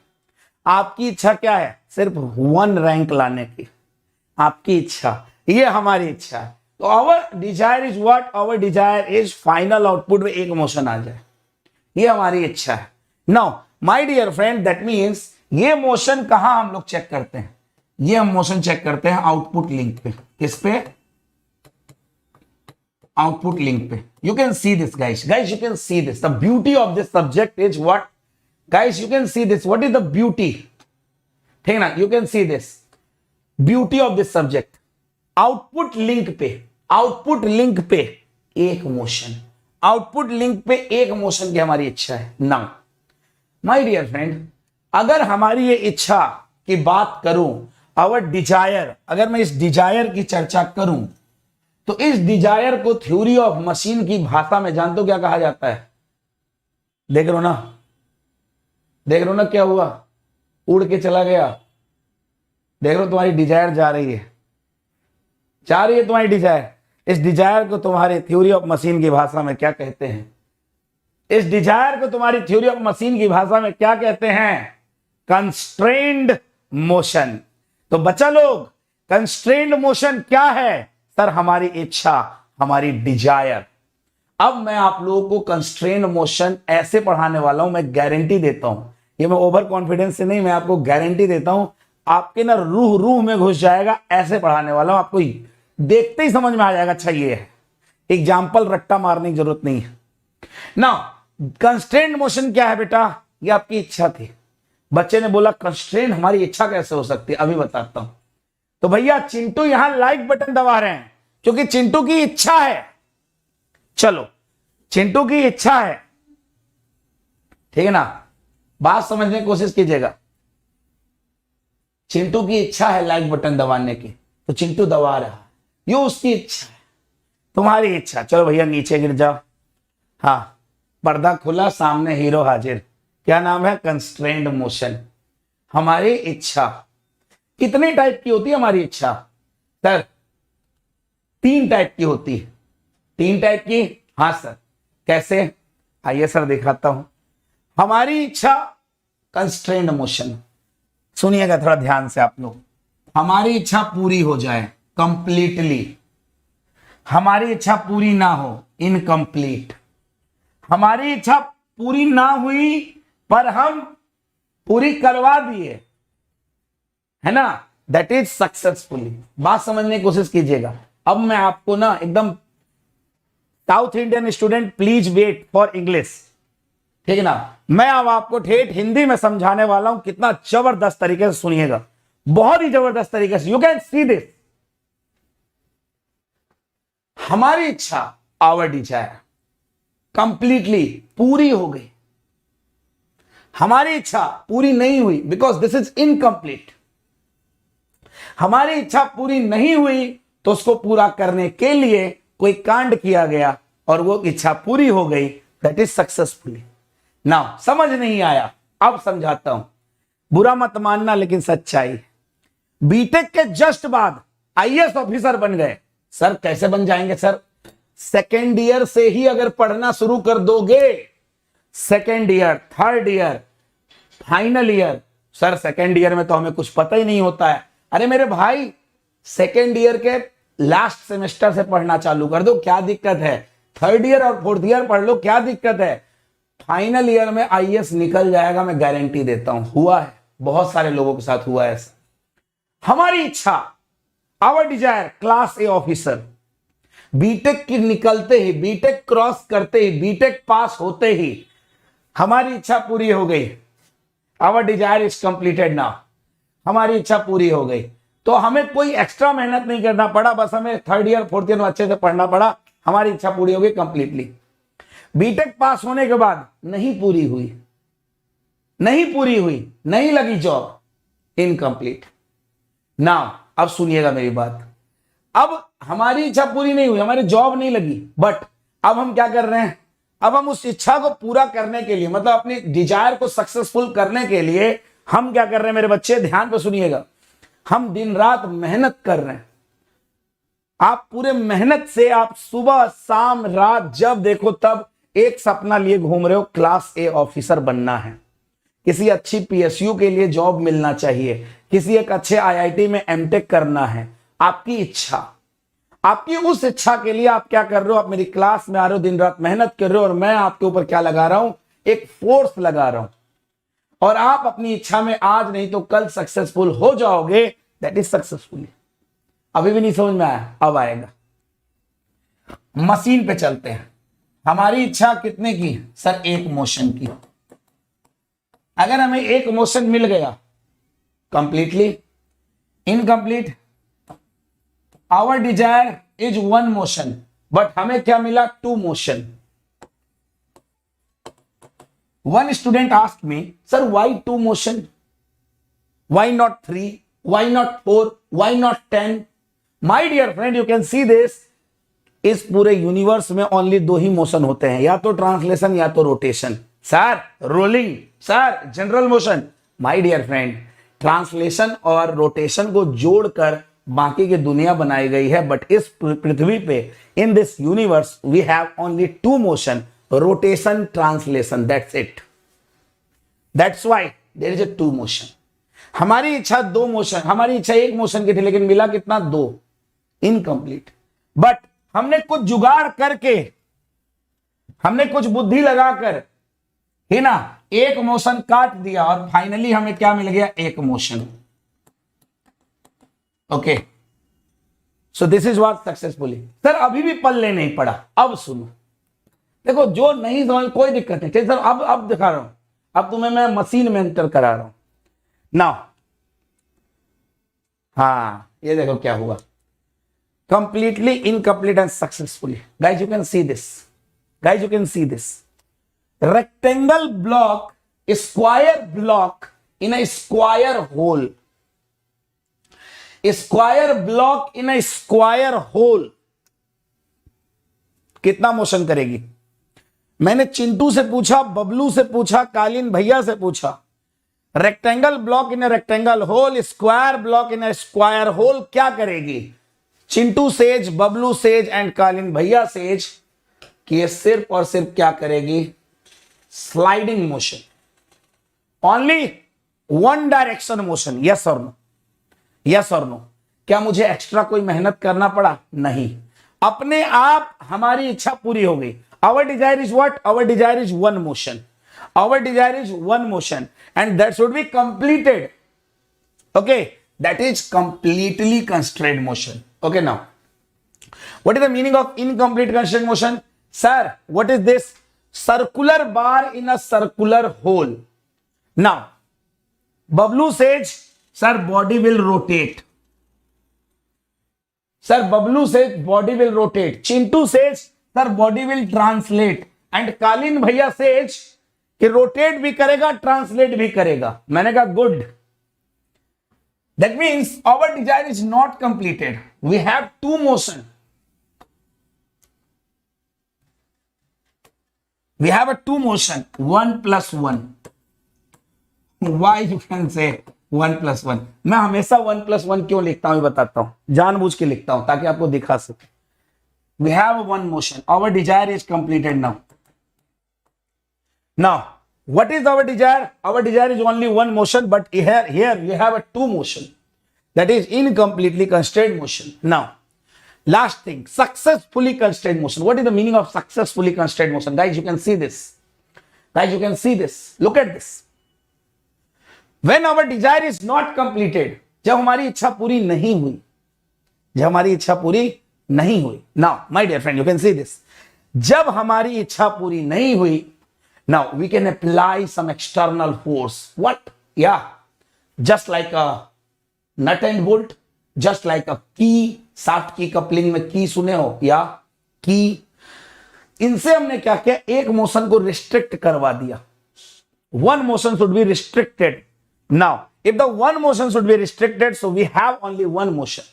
आपकी इच्छा क्या है? सिर्फ 1 रैंक लाने की. आपकी इच्छा, ये हमारी इच्छा है. तो our desire is what? Our desire is final output में एक मोशन आ जाए. ये हमारी इच्छा है. नाउ माय डियर फ्रेंड, दैट मींस ये मोशन कहां हम लोग चेक करते हैं? ये हम मोशन चेक करते हैं आउटपुट लिंक पे. किस पे? आउटपुट लिंक पे. You can see this guys. Guys you can see this. The beauty of this subject is what? Guys you can see this. What is the beauty? ठीक है ना? You can see this beauty of this subject. Output link पे, output link पे एक motion. Output link पे एक motion की हमारी इच्छा है. नाउ माय डियर फ्रेंड, अगर हमारी ये इच्छा की बात करूं, आवर डिजायर, अगर मैं इस डिजायर की चर्चा करूं तो इस डिजायर को थ्योरी ऑफ मशीन की भाषा में जानते हो क्या कहा जाता है? देख रहे हो ना? देख रहे हो ना क्या हुआ? उड़ के चला गया. देख रहे हो तुम्हारी डिजायर जा रही है, जा रही है तुम्हारी डिजायर. इस डिजायर को तुम्हारे थ्योरी ऑफ मशीन की भाषा में क्या कहते हैं? इस डिजायर को तुम्हारी थ्योरी ऑफ मशीन की भाषा में क्या कहते हैं? कंस्ट्रेन्ड मोशन. तो बच्चा लोग, कंस्ट्रेन्ड मोशन क्या है? सर हमारी इच्छा, हमारी डिजायर. अब मैं आप लोगों को कंस्ट्रेन्ड मोशन ऐसे पढ़ाने वाला हूं, मैं गारंटी देता हूं. ये मैं ओवर कॉन्फिडेंस से नहीं, मैं आपको गारंटी देता हूं. आपके ना रूह रूह में घुस जाएगा. ऐसे पढ़ाने वाला हूं, आपको देखते ही समझ में आ जाएगा. अच्छा ये है. एग्जाम्पल रट्टा मारने की जरूरत नहीं है ना. कंस्ट्रेन्ड मोशन क्या है बेटा? ये आपकी इच्छा थी. बच्चे ने बोला कंस्ट्रेन्ड हमारी इच्छा कैसे हो सकती है? अभी बताता हूं. तो भैया चिंटू यहां लाइक बटन दबा रहे हैं क्योंकि चिंटू की इच्छा है. चलो चिंटू की इच्छा है, ठीक है ना? बात समझने की कोशिश कीजिएगा. चिंटू की इच्छा है लाइक बटन दबाने की, तो चिंटू दबा रहा है. ये उसकी इच्छा है, तुम्हारी इच्छा. चलो भैया नीचे गिर जाओ. हाँ, पर्दा खुला, सामने हीरो हाजिर. क्या नाम है? कंस्ट्रेन्ड मोशन. हमारी इच्छा कितने टाइप की होती है? हमारी इच्छा सर 3 टाइप की होती है. 3 टाइप की? हाँ सर. कैसे? आइए सर दिखाता हूं. हमारी इच्छा कंस्ट्रेन्ड मोशन. सुनिएगा थोड़ा ध्यान से आप लोग. हमारी इच्छा पूरी हो जाए, कंप्लीटली. हमारी इच्छा पूरी ना हो, इनकम्प्लीट. हमारी इच्छा पूरी ना हुई पर हम पूरी करवा दिए, है ना? That is successfully. बात समझने की कोशिश कीजिएगा. अब मैं आपको ना एकदम south Indian student, please wait for English. ठीक है ना। मैं अब आपको ठेठ हिंदी में समझाने वाला हूं, कितना जबरदस्त तरीके से सुनिएगा, बहुत ही जबरदस्त तरीके से। You can see this. हमारी इच्छा, आवर डिजायर, कंप्लीटली पूरी हो गई। हमारी इच्छा पूरी नहीं हुई बिकॉज दिस इज इनकम्प्लीट। हमारी इच्छा पूरी नहीं हुई तो उसको पूरा करने के लिए कोई कांड किया गया और वो इच्छा पूरी हो गई, दैट इज सक्सेसफुली। नाउ समझ नहीं आया, अब समझाता हूं, बुरा मत मानना लेकिन सच्चाई। बीटेक के जस्ट बाद आईएएस ऑफिसर बन गए। सर कैसे बन जाएंगे सर? सेकेंड ईयर से ही अगर पढ़ना शुरू कर दोगे, second year, third year, final year. Sir second year में तो हमें कुछ पता ही नहीं होता है। अरे मेरे भाई, सेकेंड ईयर के लास्ट सेमेस्टर से पढ़ना चालू कर दो, क्या दिक्कत है? थर्ड ईयर और फोर्थ ईयर पढ़ लो, क्या दिक्कत है? फाइनल ईयर में आईएएस निकल जाएगा, मैं गारंटी देता हूं। हुआ है, बहुत सारे लोगों के साथ हुआ है ऐसा। हमारी इच्छा, our desire, class A officer. B Tech की निकलते ही, बीटेक क्रॉस करते ही, बीटेक पास होते ही हमारी इच्छा पूरी हो गई। Our desire is completed now. हमारी इच्छा पूरी हो गई तो हमें कोई एक्स्ट्रा मेहनत नहीं करना पड़ा, बस हमें थर्ड ईयर फोर्थ ईयर में अच्छे से पढ़ना पड़ा। हमारी इच्छा पूरी हो गई कंप्लीटली। बीटेक पास होने के बाद नहीं पूरी हुई, नहीं लगी जॉब, इनकम्प्लीट। नाउ अब सुनिएगा मेरी बात। अब हमारी इच्छा पूरी नहीं हुई, हमारी जॉब नहीं लगी, बट अब हम क्या कर रहे हैं? अब हम उस इच्छा को पूरा करने के लिए, मतलब अपनी डिजायर को सक्सेसफुल करने के लिए हम क्या कर रहे हैं मेरे बच्चे? ध्यान पे सुनिएगा। हम दिन रात मेहनत कर रहे हैं। आप पूरे मेहनत से, आप सुबह शाम रात जब देखो तब एक सपना लिए घूम रहे हो, क्लास ए ऑफिसर बनना है। किसी अच्छी पीएसयू के लिए जॉब मिलना चाहिए, किसी एक अच्छे आईआईटी में एमटेक करना है। आपकी इच्छा, आपकी उस इच्छा के लिए आप क्या कर रहे हो? आप मेरी क्लास में आ रहे हो, दिन रात मेहनत कर रहे हो, और मैं आपके ऊपर क्या लगा रहा हूं? एक फोर्स लगा रहा हूं, और आप अपनी इच्छा में आज नहीं तो कल सक्सेसफुल हो जाओगे। That is successful. अभी भी नहीं समझ में आया? अब आएगा। मशीन पे चलते हैं। हमारी इच्छा कितने की? सर एक मोशन की। अगर हमें एक मोशन मिल गया, completely, incomplete. Our desire is one motion, but हमें क्या मिला? Two motion. One student asked me, sir, why two motion? Why not 3? Why not 4? Why not 10? My dear friend, you can see this. इस पूरे universe में only दो ही motion होते हैं, या तो ट्रांसलेशन या तो rotation. Sir rolling, sir general motion. My dear friend, translation और रोटेशन को जोड़कर बाकी की दुनिया बनाई गई है, बट इस पृथ्वी पे, in this universe, we have only two motion, rotation, translation, that's it. That's why there is a two motion. हमारी इच्छा दो मोशन, हमारी इच्छा एक मोशन की थी, लेकिन मिला कितना? दो, इनकम्प्लीट। बट हमने कुछ जुगाड़ करके, हमने कुछ बुद्धि लगाकर, है ना, एक मोशन काट दिया और फाइनली हमें क्या मिल गया? एक motion. Okay, so this is what successfully. Sir अभी भी पल्ले नहीं पड़ा। अब सुनो, देखो, जो नहीं समझ कोई दिक्कत नहीं, सर अब दिखा रहा हूं, अब तुम्हें मैं मशीन में एंटर करा रहा हूं। नाउ हाँ, ये देखो क्या हुआ, completely incomplete and successfully. Guys you can see this, guys you can see this. Rectangle block, square block in a square hole, square block in a square hole कितना मोशन करेगी? मैंने चिंटू से पूछा, बबलू से पूछा, कालीन भैया से पूछा। Rectangle block in a rectangle hole, square block in a square hole क्या करेगी? Chintu says, Bablu says and Kaleen Bhaiya says कि ये सिर्फ और सिर्फ क्या करेगी? Sliding motion, only one direction motion. Yes और नो, यस और नो। क्या मुझे एक्स्ट्रा कोई मेहनत करना पड़ा? नहीं, अपने आप हमारी इच्छा पूरी हो गई। Our desire is what? Our desire is one motion. Our desire is one motion, and that should be completed. Okay, that is completely constrained motion. Okay, now what is the meaning of incomplete constrained motion? Sir, what is this? circular bar in a circular hole. Now, Bablu says, sir, body will rotate. Sir, Bablu says body will rotate. Chintu says, sir, body will translate. And Kalin भैया says कि rotate भी करेगा, translate भी करेगा. मैंने कहा good. That means our design is not completed. We have two motion. We have a two motion, 1 plus 1. Why you can say 1 plus 1? मैं हमेशा 1 plus 1 क्यों लिखता हूं बताता हूं, जानबूझ के लिखता हूं ताकि आपको दिखा सके. We have one motion. Our desire is completed now. Now, what is our desire? Our desire is only one motion, but here you have a two motion. That is incompletely constrained motion. Now, last thing, successfully constrained motion. What is the meaning of successfully constrained motion? Guys, you can see this. Guys, you can see this. Look at this. When our desire is not completed, जब हमारी इच्छा पूरी नहीं हुई, जब हमारी इच्छा पूरी नहीं हुई. Now, my dear friend, you can see this. जब हमारी इच्छा पूरी नहीं हुई, now we can apply some external force. What? Yeah, just like a nut and bolt, just like a key. Shaft की कपलिंग में की सुने हो या की. इनसे हमने क्या किया, एक मोशन को रिस्ट्रिक्ट करवा दिया. One motion should be restricted. Now, if the one motion should be restricted, so we have only one motion.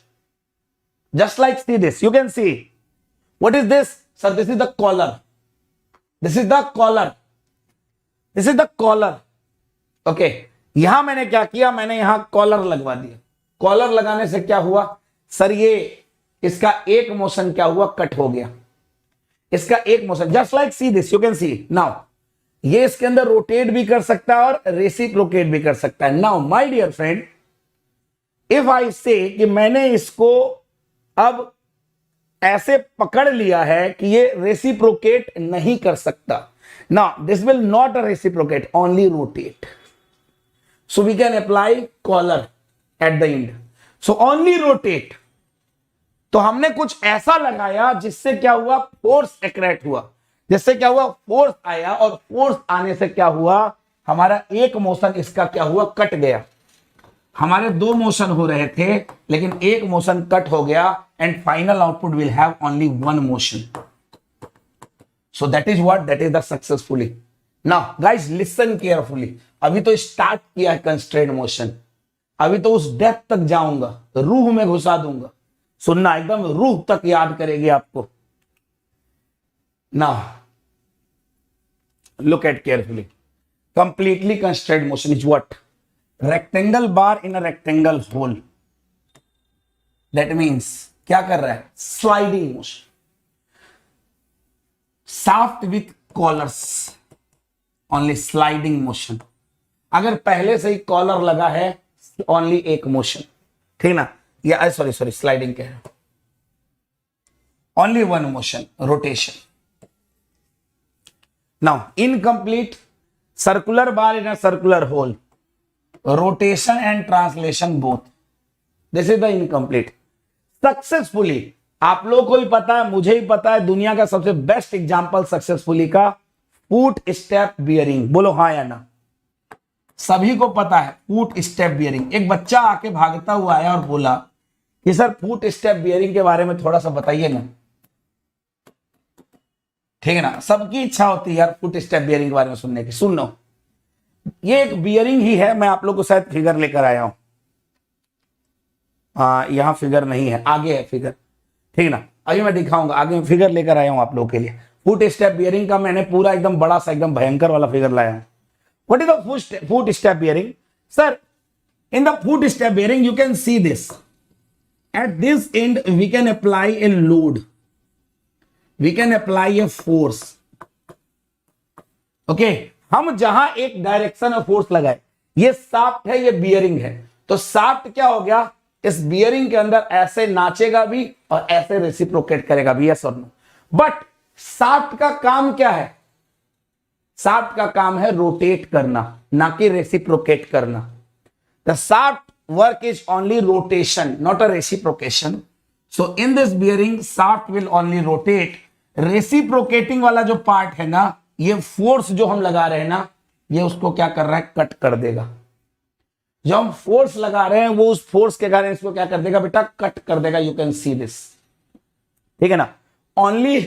Just like see this, you can see. What is this? Sir, this is the collar. This is the collar. This is the collar. Okay. यहां मैंने क्या किया, मैंने यहां collar लगवा दिया. Collar लगाने से क्या हुआ सर, ये इसका एक मोशन क्या हुआ, कट हो गया. इसका एक motion, just like see this, you can C now. ये इसके अंदर रोटेट भी कर सकता है और रेसिप्रोकेट भी कर सकता है. Now my dear friend, if I say कि मैंने इसको अब ऐसे पकड़ लिया है कि ये रेसिप्रोकेट नहीं कर सकता. Now this will not reciprocate, only rotate. So we can apply collar at the end. So only rotate. तो हमने कुछ ऐसा लगाया जिससे क्या हुआ, फोर्स एक्रेट हुआ. जिससे क्या हुआ, फोर्स आया, और फोर्स आने से क्या हुआ, हमारा एक मोशन इसका क्या हुआ, कट गया. हमारे दो मोशन हो रहे थे लेकिन एक मोशन कट हो गया. And final output will have only one motion. So that is what, that is the successfully. Now guys listen carefully. अभी तो स्टार्ट किया है कंस्ट्रेंट मोशन, अभी तो उस डेप्थ तक जाऊंगा, रूह में घुसा दूंगा. सुनना, एकदम रूह तक याद करेगी आपको. Now look at carefully. Completely constraint motion is what, rectangle bar in a rectangle hole. That means क्या कर रहा है, sliding motion. Shaft with collars, only sliding motion. अगर पहले से ही कॉलर लगा है, ओनली एक मोशन. ठीक ना, या सॉरी स्लाइडिंग कह रहा हूं. Only one motion, rotation. Now incomplete, circular bar in a circular hole, rotation and translation both. This is the incomplete. Successfully, आप लोगों को भी पता है, मुझे ही पता है, दुनिया का सबसे बेस्ट एग्जांपल सक्सेसफुली का फुट स्टेप बियरिंग. बोलो हाँ या ना. सभी को पता है फुट स्टेप बियरिंग. एक बच्चा आके भागता हुआ आया और बोला कि सर फुट स्टेप बियरिंग के बारे में थोड़ा सा बताइए ना. ठीक है ना, सबकी इच्छा होती है यार फुट स्टेप बियरिंग के बारे में सुनने की. सुन लो, ये एक बियरिंग ही है. मैं आप लोग को शायद फिगर लेकर आया हूं. यहां फिगर नहीं है, आगे है फिगर. ठीक ना, अभी मैं दिखाऊंगा, आगे फिगर लेकर आया हूं आप लोगों के लिए. फुट स्टेप बियरिंग का मैंने पूरा एकदम बड़ा सा, एकदम भयंकर वाला फिगर लाया हूं. What is the foot step bearing? Sir, in the foot step bearing, you can see this. At this end, we can apply a load. We can apply a force. Okay? हम जहां एक direction में force लगाए, ये shaft है, ये bearing है. तो शाफ्ट क्या हो गया, इस बियरिंग के अंदर ऐसे नाचेगा भी और ऐसे रेसिप्रोकेट करेगा भी. यस और नो. बट शाफ्ट का काम क्या है, शाफ्ट का काम है रोटेट करना, ना कि रेसिप्रोकेट करना. The shaft work is only rotation, not a reciprocation. So in this bearing shaft will only rotate. Reciprocating वाला जो पार्ट है ना, ये फोर्स जो हम लगा रहे हैं ना, ये उसको क्या कर रहा है, कट कर देगा। जो हम फोर्स लगा रहे हैं वो उस फोर्स के कारण इसको क्या कर देगा बेटा, कट कर देगा। यू कैन सी दिस, ठीक है ना। Only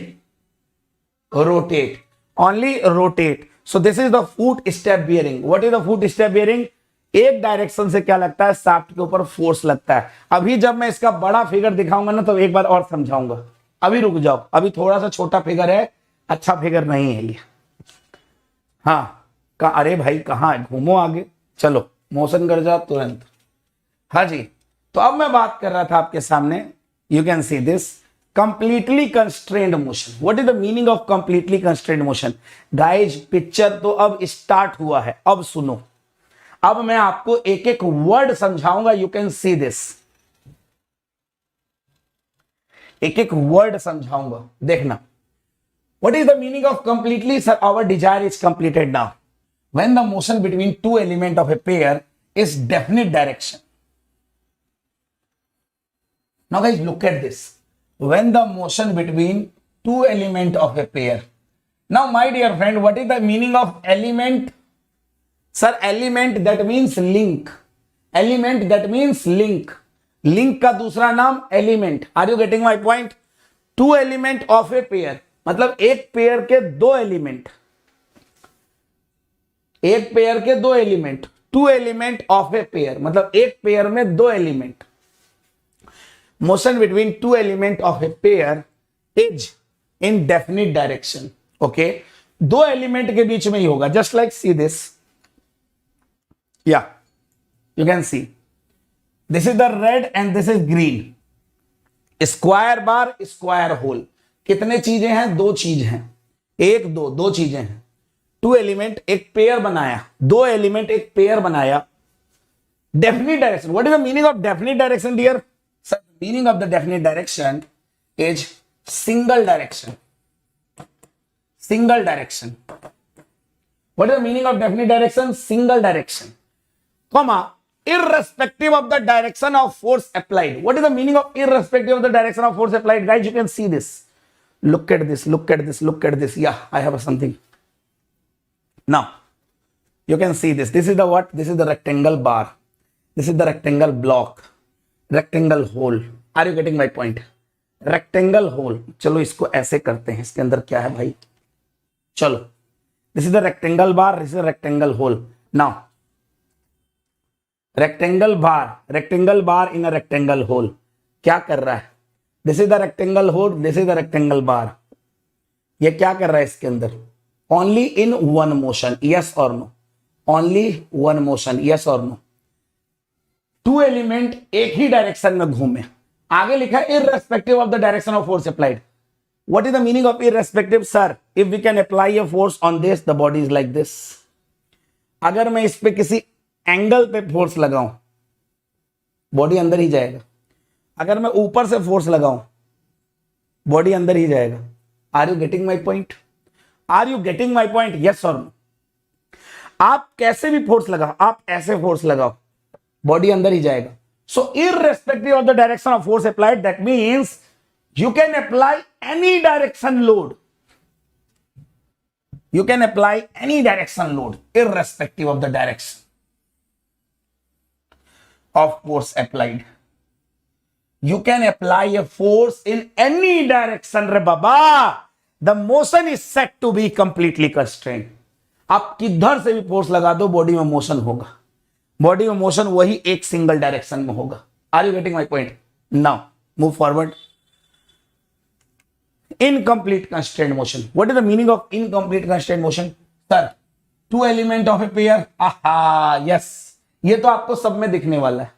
rotate, only rotate. So this is the footstep bearing. What is the footstep bearing? एक डायरेक्शन से क्या लगता है, शाफ्ट के ऊपर फोर्स लगता है। अभी जब मैं इसका बड़ा फिगर दिखाऊंगा ना तो एक बार और समझाऊंगा। अभी रुक जाओ, अभी थोड़ा सा छोटा फिगर है, अच्छा फिगर नहीं है ये। हाँ अरे भाई कहाँ है, घूमो आगे, चलो मोशन कर जाओ तुरंत। हाँ जी, तो अब मैं बात कर रहा था आपके सामने, you can see this completely constrained motion. What is the meaning of completely constrained motion? Guys picture तो अब स्टार्ट हुआ है, अब सुनो। अब मैं आपको एक एक वर्ड समझाऊंगा, यू कैन सी दिस, एक एक वर्ड समझाऊंगा, देखना। What is the meaning of completely? Sir, our desire is completed now. When the motion between two elements of a pair is definite direction. Now guys, look at this. When the motion between two elements of a pair. Now my dear friend, what is the meaning of element? Sir, element that means link. Element that means link. Link का दूसरा नाम element. Are you getting my point? Two element of a pair. मतलब एक pair के दो element, एक pair के दो element, two element of a pair, मतलब एक पेयर में दो element. Motion between two element of a pair is in definite direction. Okay, दो एलिमेंट के बीच में ही होगा, जस्ट लाइक सी दिस, या you can see this is the red and this is green. Square bar, square hole. कितने चीजें हैं, दो चीज हैं, एक दो, दो चीजें हैं। टू एलिमेंट एक पेयर बनाया, दो एलिमेंट एक पेयर बनाया। Definite direction, what is the meaning of definite direction dear? Sir, meaning of the definite direction is single direction. Single direction. What is the meaning of definite direction? Single direction, comma, irrespective of the direction of force applied. What is the meaning of irrespective of the direction of force applied? Guys, you can see this. Look at this, look at this, look at this. Yeah, I have something. Now, you can see this. This is the what? This is the rectangle bar. This is the rectangle block. Rectangle hole. Are you getting my point? Rectangle hole. चलो इसको ऐसे करते हैं, इसके अंदर क्या है भाई? चलो. This is the rectangle bar. This is the rectangle hole. Now, rectangle bar in a rectangle hole. क्या कर रहा है? This is the rectangle hole, this is the rectangle bar. ये क्या कर रहा है इसके अंदर? Only in one motion, yes or no? Only one motion, yes or no? Two element एक ही डायरेक्शन में घूमे। आगे लिखा है irrespective of the direction of force applied. What is the meaning of irrespective? Sir, if we can apply a force on this, the body is like this. अगर मैं इस पे किसी एंगल पे फोर्स लगाऊं, बॉडी अंदर ही जाएगा। अगर मैं ऊपर से फोर्स लगाऊं, बॉडी अंदर ही जाएगा। Are you getting my point? Are you getting my point? Yes और नो? आप कैसे भी फोर्स लगाओ, आप ऐसे फोर्स लगाओ, बॉडी अंदर ही जाएगा। So irrespective of the direction of force applied, that means you can apply any direction load. You can apply any direction load irrespective of the direction of force applied. You can apply a force in any direction. Re baba, the motion is set to be completely constrained. आप किधर से भी force लगा दो, body में motion होगा। Body में motion वही एक सिंगल डायरेक्शन में होगा। Are you getting my point? Now move forward. Incomplete constrained motion. What is the meaning of incomplete constrained motion? Sir, two element of a pair. Aha, yes. ये तो आपको सब में दिखने वाला है.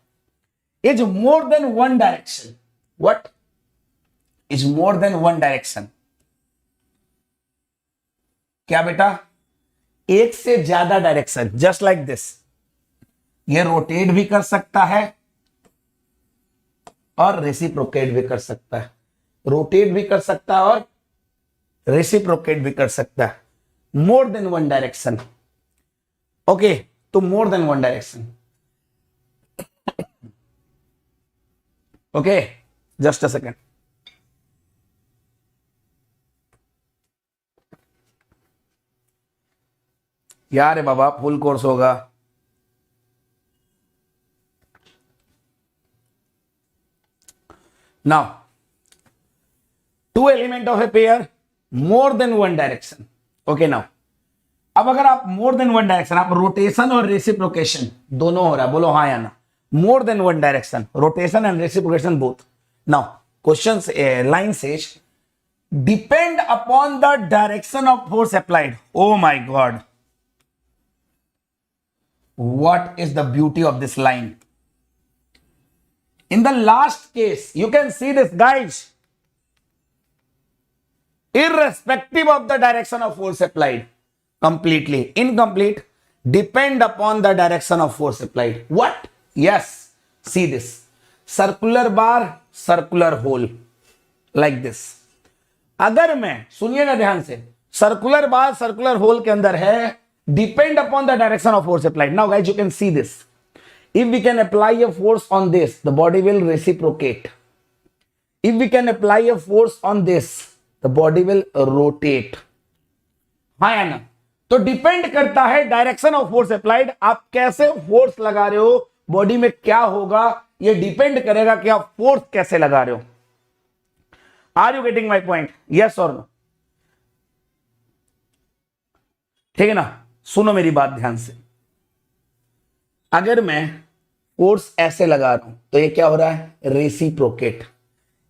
Is more than one direction. What? Is more than one direction. क्या बेटा? एक से ज्यादा डायरेक्शन. Just like this. ये रोटेट भी कर सकता है और रेसिप्रोकेट भी कर सकता है। रोटेट भी कर सकता है और रेसिप्रोकेट भी कर सकता है। More than one direction. Okay, तो more than one direction. Okay, just a second. यार बाबा फुल कोर्स होगा। Now two element of a pair more than one direction. Okay now अब अगर आप मोर देन वन डायरेक्शन, आप rotation और reciprocation दोनों हो रहा है, बोलो हाँ या ना। More than one direction, rotation and reciprocation both. Now question line says depend upon the direction of force applied. Oh my God, what is the beauty of this line? In the last case you can see this guys, irrespective of the direction of force applied, completely incomplete, depend upon the direction of force applied. What? Yes, see this circular bar, circular hole like this. अगर मैं, सुनिएगा ध्यान से, circular बार circular whole के अंदर है, depend upon the direction of force applied. Now guys you can see this, if we can apply a force on this the body will reciprocate, if we can apply a force on this the body will rotate. हाँ या ना? तो depend करता है direction of force applied, आप कैसे force लगा रहे हो, बॉडी में क्या होगा, ये डिपेंड करेगा कि आप फोर्स कैसे लगा रहे हो। Are you getting my point? Yes और नो? ठीक है ना? सुनो मेरी बात ध्यान से, अगर मैं फोर्स ऐसे लगा रहा हूं तो ये क्या हो रहा है? रेसिप्रोकेट।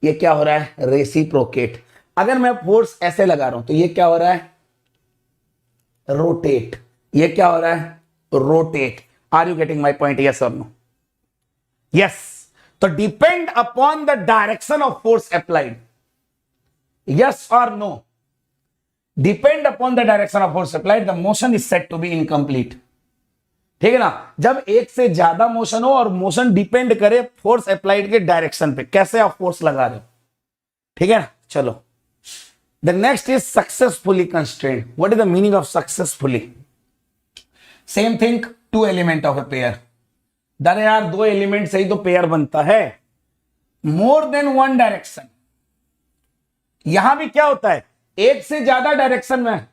ये क्या हो रहा है? रेसिप्रोकेट। अगर मैं फोर्स ऐसे लगा रहा हूं तो ये क्या हो रहा है? रोटेट। ये क्या हो रहा है? Rotate. Are you getting my point? Yes और नो? यस। तो depend upon the direction of force applied, yes और no? Depend upon the direction of force applied the motion is said to be incomplete. ठीक है ना? जब एक से ज्यादा मोशन हो और मोशन डिपेंड करे फोर्स अप्लाइड के डायरेक्शन पे, कैसे आप फोर्स लगा रहे हो। ठीक है ना? चलो the next is successfully constrained. What is the meaning of successfully? Same thing, two element of a pair. दर यार दो एलिमेंट से ही तो पेयर बनता है। मोर देन वन डायरेक्शन, यहां भी क्या होता है? एक से ज्यादा डायरेक्शन में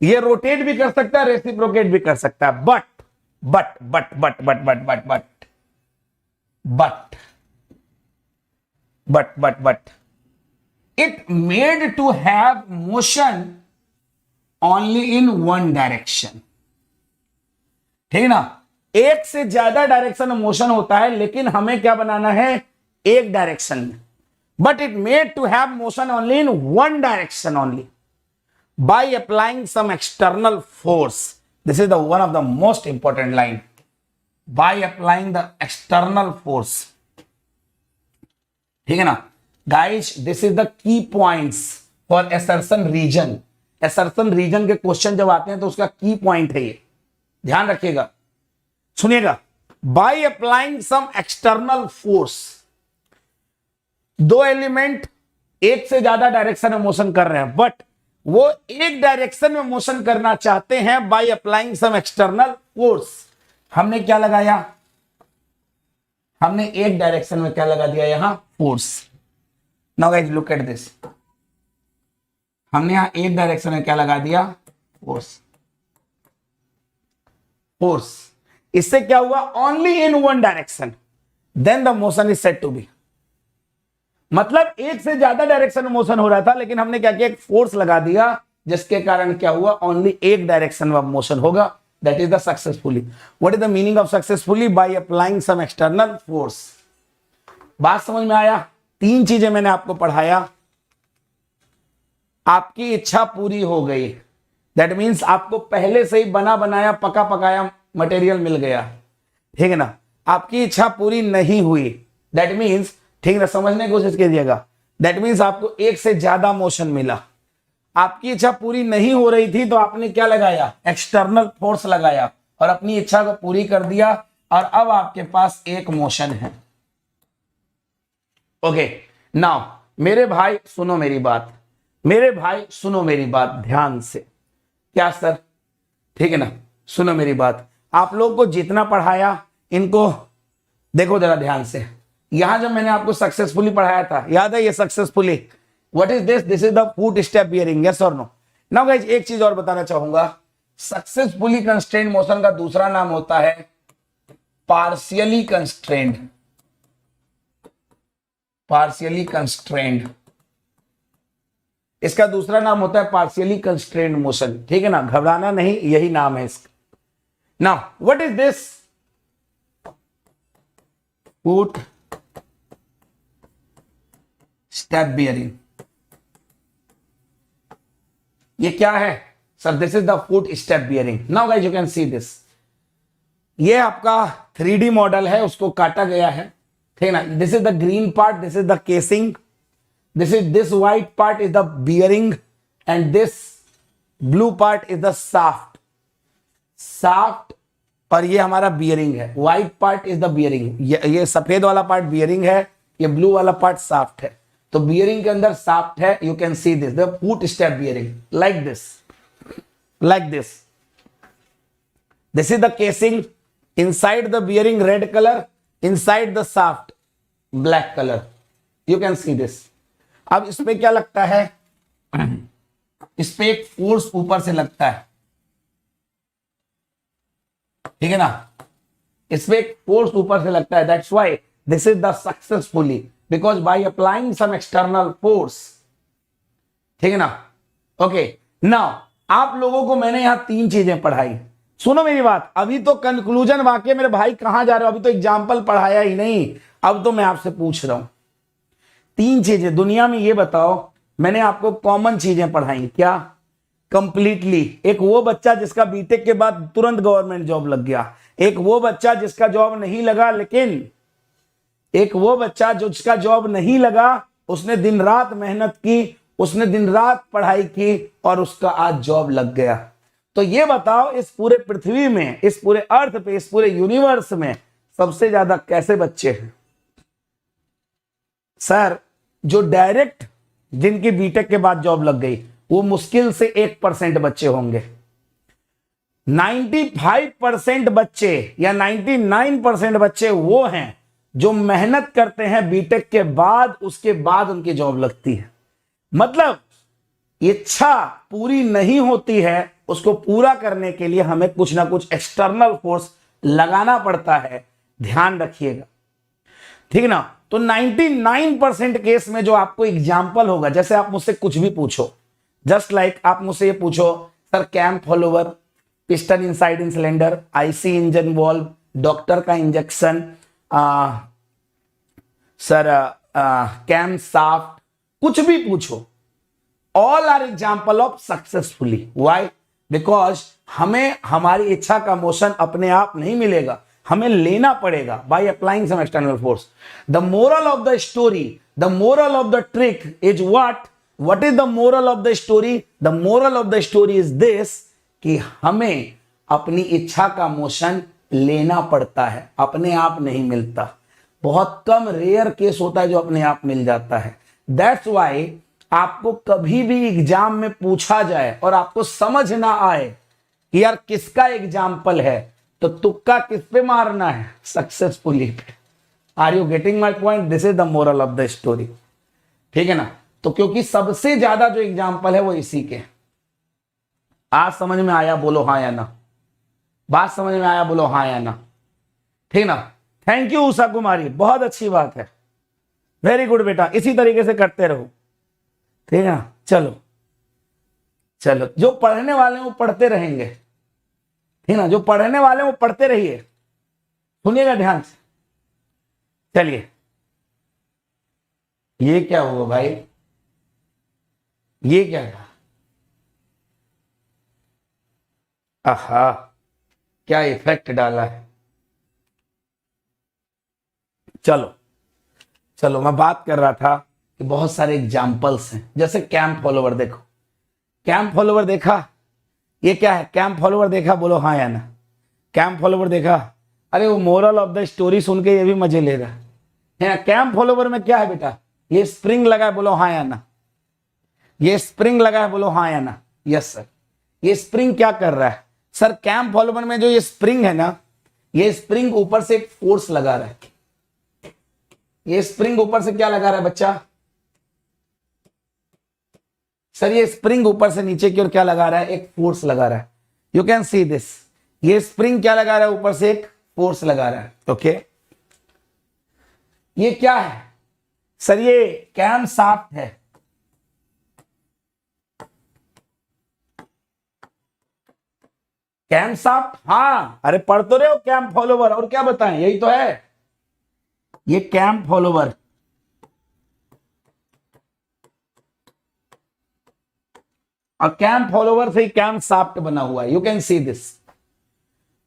ये रोटेट भी कर सकता है, रेसिप्रोकेट भी कर सकता है, but but but but but but but but but but but but it made to have motion only in one direction. ठीक है ना? एक से ज्यादा डायरेक्शन में मोशन होता है, लेकिन हमें क्या बनाना है? एक डायरेक्शन में। But it made to have motion only in one direction only by applying some external force. This is the one of the most important line. By applying the external force. ठीक है ना? Guys, this is the key points for assertion region. Assertion region के question जब आते हैं तो उसका की पॉइंट है ये, ध्यान रखिएगा, सुनिएगा। By applying some external force, दो एलिमेंट एक से ज्यादा डायरेक्शन में मोशन कर रहे हैं, बट वो एक डायरेक्शन में मोशन करना चाहते हैं by applying some external force. हमने क्या लगाया? हमने एक डायरेक्शन में क्या लगा दिया? यहां force. Now guys look at this, हमने यहां एक डायरेक्शन में क्या लगा दिया? फोर्स। फोर्स। इससे क्या हुआ? Only in one direction, then the motion is said to be. मतलब एक से ज्यादा डायरेक्शन में मोशन हो रहा था, लेकिन हमने क्या किया? एक फोर्स लगा दिया, जिसके कारण क्या हुआ? ओनली एक डायरेक्शन में मोशन होगा। That is the successfully. What is the meaning of successfully? By applying some external force. बात समझ में आया? तीन चीजें मैंने आपको पढ़ाया, आपकी इच्छा पूरी हो गई। दैट मीन्स आपको पहले से ही बना बनाया पका पकाया मटेरियल मिल गया। ठीक है ना? आपकी इच्छा पूरी नहीं हुई, दैट मीन्स, ठीक है, समझने की कोशिश कीजिएगा, दैट मीन्स आपको एक से ज्यादा मोशन मिला। आपकी इच्छा पूरी नहीं हो रही थी तो आपने क्या लगाया? एक्सटर्नल फोर्स लगाया और अपनी इच्छा को पूरी कर दिया, और अब आपके पास एक मोशन है। ओके नाउ मेरे भाई सुनो मेरी बात, मेरे भाई सुनो मेरी बात ध्यान से। क्या सर? ठीक है ना? सुनो मेरी बात, आप लोग को जितना पढ़ाया इनको देखो जरा ध्यान से। यहां जब मैंने आपको सक्सेसफुली पढ़ाया था, याद है ये successfully? What is this? This is the footstep bearing, yes और नो? नाउ गाइस एक चीज और बताना चाहूंगा, सक्सेसफुली कंस्ट्रेंड मोशन का दूसरा नाम होता है पार्शियली कंस्ट्रेंड। पार्शियली कंस्ट्रेंड, इसका दूसरा नाम होता है पार्शियली कंस्ट्रेंड मोशन। ठीक है ना, घबराना नहीं, यही नाम है इसका। Now what is this? Foot step bearing. ये क्या है sir? This is the footstep bearing. Now guys you can see this. ये आपका 3D मॉडल है, उसको काटा गया है। ठीक है ना, this is the green part, this is the casing, this white part is the bearing and this blue part is the shaft और ये हमारा bearing है। white part is the bearing, ये सफेद वाला पार्ट bearing है, ये blue वाला पार्ट shaft है। तो bearing के अंदर shaft है। you can see this, the foot step bearing like this, like this is the casing, inside the bearing red color, inside the shaft black color, you can see this। अब इस पे क्या लगता है? इस पे एक फोर्स ऊपर से लगता है। ठीक है ना, इस पे एक फोर्स ऊपर से लगता है। That's why this is the successfully, because by applying some external force. ठीक है ना। ओके, नाउ आप लोगों को मैंने यहां 3 चीजें पढ़ाई। सुनो मेरी बात, अभी तो कंक्लूजन वाक्य मेरे भाई कहां जा रहे हो? अभी तो एग्जाम्पल पढ़ाया ही नहीं, अब तो मैं आपसे पूछ रहा हूं 3 चीजें दुनिया में। ये बताओ, मैंने आपको कॉमन चीजें पढ़ाई क्या? कंप्लीटली। एक वो बच्चा जिसका बीटेक के बाद तुरंत गवर्नमेंट जॉब लग गया, एक वो बच्चा जिसका जॉब नहीं लगा, लेकिन एक वो बच्चा जो जिसका जॉब नहीं लगा, उसने दिन रात मेहनत की, उसने दिन रात पढ़ाई की और उसका आज जॉब लग गया। तो ये बताओ, इस पूरे पृथ्वी में, इस पूरे अर्थ पे, इस पूरे यूनिवर्स में सबसे ज्यादा कैसे बच्चे हैं? सर, जो डायरेक्ट जिनकी बीटेक के बाद जॉब लग गई, वो मुश्किल से 1% बच्चे होंगे। 95% बच्चे या 99% बच्चे वो हैं जो मेहनत करते हैं बीटेक के बाद, उसके बाद उनकी जॉब लगती है। मतलब इच्छा पूरी नहीं होती है, उसको पूरा करने के लिए हमें कुछ ना कुछ एक्सटर्नल फोर्स लगाना पड़ता है, ध्यान रखिएगा। ठीक है ना। तो 99% केस में जो आपको एग्जाम्पल होगा, जैसे आप मुझसे कुछ भी पूछो, जस्ट लाइक आप मुझसे ये पूछो, sir cam follower, piston inside in cylinder, IC engine valve, doctor का इंजेक्शन, सर कैम साफ्ट, कुछ भी पूछो, all are example of successfully. Why? Because हमें हमारी इच्छा का मोशन अपने आप नहीं मिलेगा, हमें लेना पड़ेगा by applying some external force. The moral of the story, the moral of the trick is what is the moral of the story? The moral of the story is this, कि हमें अपनी इच्छा का मोशन लेना पड़ता है, अपने आप नहीं मिलता। बहुत कम रेयर केस होता है जो अपने आप मिल जाता है। दैट्स वाई आपको कभी भी एग्जाम में पूछा जाए और आपको समझ ना आए कि यार किसका एग्जाम्पल है, तो तुक्का किस पे मारना है? सक्सेसफुली पे। Are you getting my point? This is the moral of the story. ठीक है ना। तो क्योंकि सबसे ज्यादा जो एग्जाम्पल है वो इसी के। आज समझ में आया? बोलो हाँ या ना। बात समझ में आया? बोलो हाँ या ना। ठीक ना। थैंक यू उषा कुमारी, बहुत अच्छी बात है, वेरी गुड बेटा, इसी तरीके से करते रहो। ठीक है ना। चलो चलो, जो पढ़ने वाले हैं वो पढ़ते रहेंगे। ठीक ना, जो पढ़ने वाले हैं वो पढ़ते रहिए, सुनिएगा ध्यान से। चलिए, ये क्या हुआ भाई? ये क्या था? आहा, क्या इफेक्ट डाला है। चलो चलो, मैं बात कर रहा था कि बहुत सारे एग्जाम्पल्स हैं, जैसे कैंप फॉलोवर। देखो, कैंप फॉलोवर देखा? ये क्या है? कैंप फॉलोवर देखा? बोलो हाँ या ना। कैंप फॉलोवर देखा? अरे वो मोरल ऑफ द स्टोरी सुन के ये भी मजे ले रहा है। कैंप फॉलोवर में क्या है बेटा? ये स्प्रिंग लगा है, बोलो हाँ या ना। ये स्प्रिंग लगा है, बोलो हाँ या ना। Yes sir. ये स्प्रिंग क्या कर रहा है? सर कैंप फॉलोवर में जो ये स्प्रिंग है ना, ये स्प्रिंग ऊपर से एक फोर्स लगा रहा है। ये स्प्रिंग ऊपर से क्या लगा रहा है बच्चा? सर ये स्प्रिंग ऊपर से नीचे की ओर क्या लगा रहा है? एक फोर्स लगा रहा है। यू कैन सी दिस, ये स्प्रिंग क्या लगा रहा है, ऊपर से एक फोर्स लगा रहा है। ओके, ये क्या है सर, ये कैम शाफ्ट है। कैम शाफ्ट, हाँ, अरे पढ़ तो रहे हो कैम फॉलोवर, और क्या बताएं, यही तो है, ये कैम फॉलोवर। और कैम फॉलोवर से ही कैम शाफ्ट बना हुआ है, यू कैन सी दिस।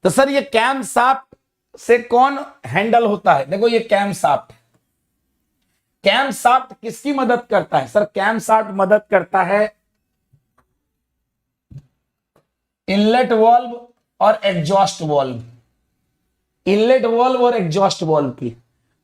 तो सर ये कैम शाफ्ट से कौन हैंडल होता है, देखो ये कैम शाफ्ट। कैम शाफ्ट किसकी मदद करता है सर, कैम शाफ्ट मदद करता है इनलेट वाल्व और एग्जॉस्ट वाल्व, इनलेट वाल्व और एग्जॉस्ट वाल्व की।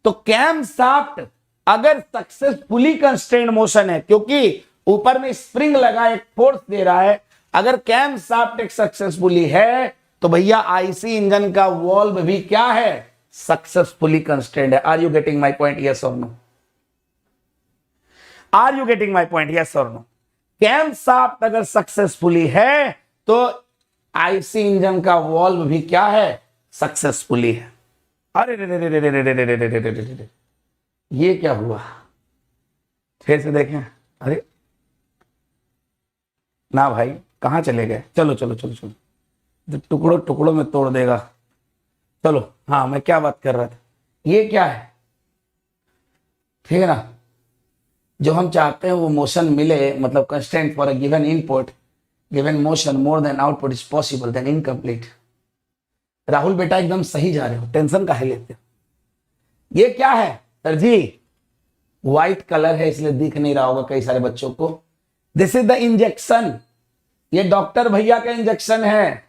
तो कैम शाफ्ट अगर सक्सेसफुली कंस्ट्रेंड मोशन है, क्योंकि ऊपर में स्प्रिंग लगा एक फोर्स दे रहा है, अगर कैम शाफ्ट एक सक्सेसफुली है तो भैया आईसी इंजन का वाल्व भी क्या है, सक्सेसफुली कंस्ट्रेंड है। Are you getting my point, yes और no? Are you getting my point, yes और नो? कैम शाफ्ट अगर सक्सेसफुली है तो आईसी इंजन का वाल्व भी क्या है, सक्सेसफुली है। अरे रे रे रे रे रे रे रे रे रे रे रे, ये क्या हुआ, फिर से देखें। अरे ना भाई, कहां चले गए, चलो चलो चलो चलो, टुकड़ों टुकड़ों में तोड़ देगा। चलो, हाँ मैं क्या बात कर रहा था, ये क्या है, ठीक है ना, जो हम चाहते हैं वो मोशन मिले, मतलब constant for a given input given motion more than output is possible then incomplete. Rahul बेटा एकदम सही जा रहे हो, टेंशन काहे लेते हो। ये क्या है सर जी, व्हाइट कलर है इसलिए दिख नहीं रहा होगा कई सारे बच्चों को। दिस इज द इंजेक्शन, ये डॉक्टर भैया का इंजेक्शन है।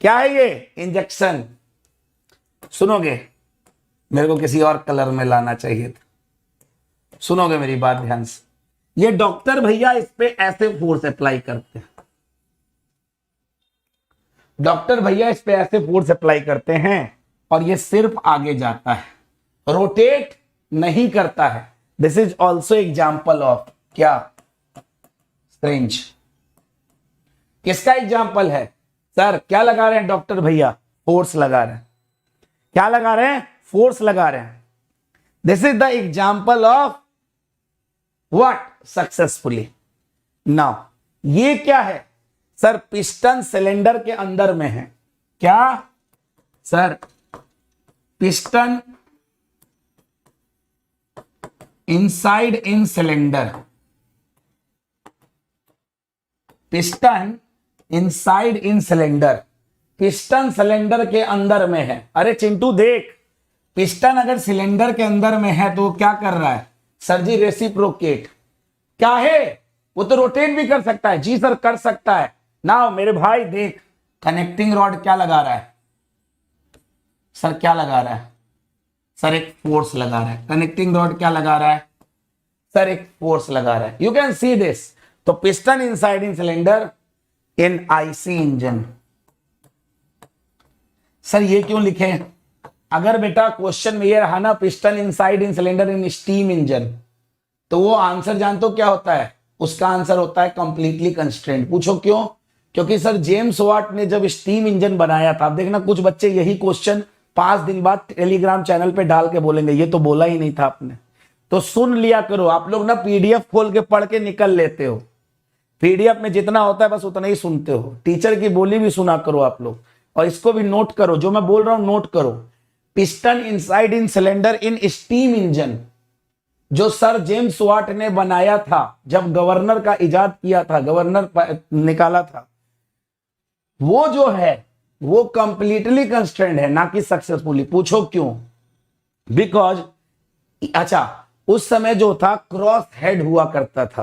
क्या है ये इंजेक्शन, सुनोगे, मेरे को किसी और कलर में लाना चाहिए था, सुनोगे मेरी बात ध्यान से। ये डॉक्टर भैया इस पे ऐसे फोर्स अप्लाई करते हैं, डॉक्टर भैया इस पे ऐसे फोर्स अप्लाई करते हैं और ये सिर्फ आगे जाता है, रोटेट नहीं करता है। This is also example of क्या, स्ट्रेंज। किसका एग्जाम्पल है सर, क्या लगा रहे हैं डॉक्टर भैया, फोर्स लगा रहे हैं। क्या लगा रहे हैं, फोर्स लगा रहे हैं। This is the example of what, successfully. Now ये क्या है सर, पिस्टन सिलेंडर के अंदर में है। क्या sir, piston inside in cylinder, piston inside in cylinder, piston cylinder के अंदर में है। अरे चिंटू देख, पिस्टन अगर सिलेंडर के अंदर में है तो क्या कर रहा है सर जी, रेसिप्रोकेट। क्या है, वो तो रोटेट भी कर सकता है। जी सर कर सकता है। ना मेरे भाई देख, कनेक्टिंग रॉड क्या लगा रहा है सर, क्या लगा रहा है सर, एक फोर्स लगा रहा है। कनेक्टिंग रॉड क्या लगा रहा है सर, एक फोर्स लगा रहा है। You can see this. तो piston inside in cylinder in IC engine. Sir ये क्यों लिखे, अगर बेटा क्वेश्चन में ये रहा ना, piston inside in cylinder in steam engine, तो वो आंसर जानते हो क्या होता है, उसका आंसर होता है कंप्लीटली कंस्ट्रेंट। पूछो क्यों, क्योंकि सर जेम्स वाट ने जब स्टीम इंजन बनाया था, आप देखना कुछ बच्चे यही क्वेश्चन 5 दिन बाद टेलीग्राम चैनल पे डाल के बोलेंगे ये तो बोला ही नहीं था आपने। तो सुन लिया करो, आप लोग ना पीडीएफ खोल के पढ़ के निकल लेते हो, पीडीएफ में जितना होता है बस उतना ही सुनते हो। टीचर की बोली भी सुना करो आप लोग, और इसको भी नोट करो, जो मैं बोल रहा हूं नोट करो। Piston inside in cylinder in steam engine, जो सर जेम्स वाट ने बनाया था, जब गवर्नर का इजाद किया था, गवर्नर निकाला था, वो जो है वो कंप्लीटली कंस्ट्रेंड है, ना कि सक्सेसफुली। पूछो क्यों, बिकॉज अच्छा उस समय जो था क्रॉस हेड हुआ करता था,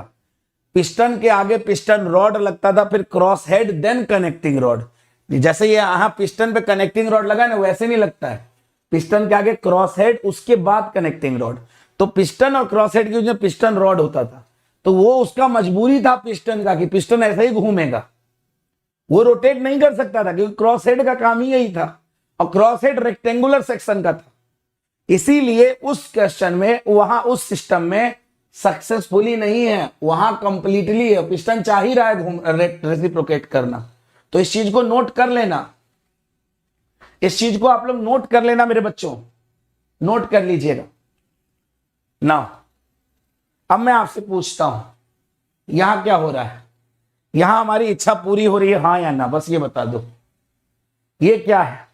पिस्टन के आगे पिस्टन रॉड लगता था, फिर cross head then connecting rod. जैसे ये यहां पिस्टन पे कनेक्टिंग रॉड लगा ना, वैसे नहीं लगता है। पिस्टन के आगे क्रॉस हेड, उसके बाद कनेक्टिंग रॉड। तो पिस्टन और क्रॉस हेड के बीच पिस्टन रॉड होता था, तो वो उसका मजबूरी था पिस्टन का कि पिस्टन ऐसा ही घूमेगा, वो रोटेट नहीं कर सकता था, क्योंकि क्रॉस हेड का काम ही यही था, और क्रॉस हेड रेक्टेंगुलर सेक्शन का था। इसीलिए उस क्वेश्चन में, वहां उस सिस्टम में सक्सेसफुली नहीं है, वहां कंप्लीटली है। पिस्टन चाह ही रहा है रेसिप्रोकेट करना, तो इस चीज को नोट कर लेना, इस चीज को आप लोग नोट कर लेना मेरे बच्चों, नोट कर लीजिएगा ना। अब मैं आपसे पूछता हूं यहां क्या हो रहा है, यहां हमारी इच्छा पूरी हो रही है हाँ या ना, बस ये बता दो ये क्या है।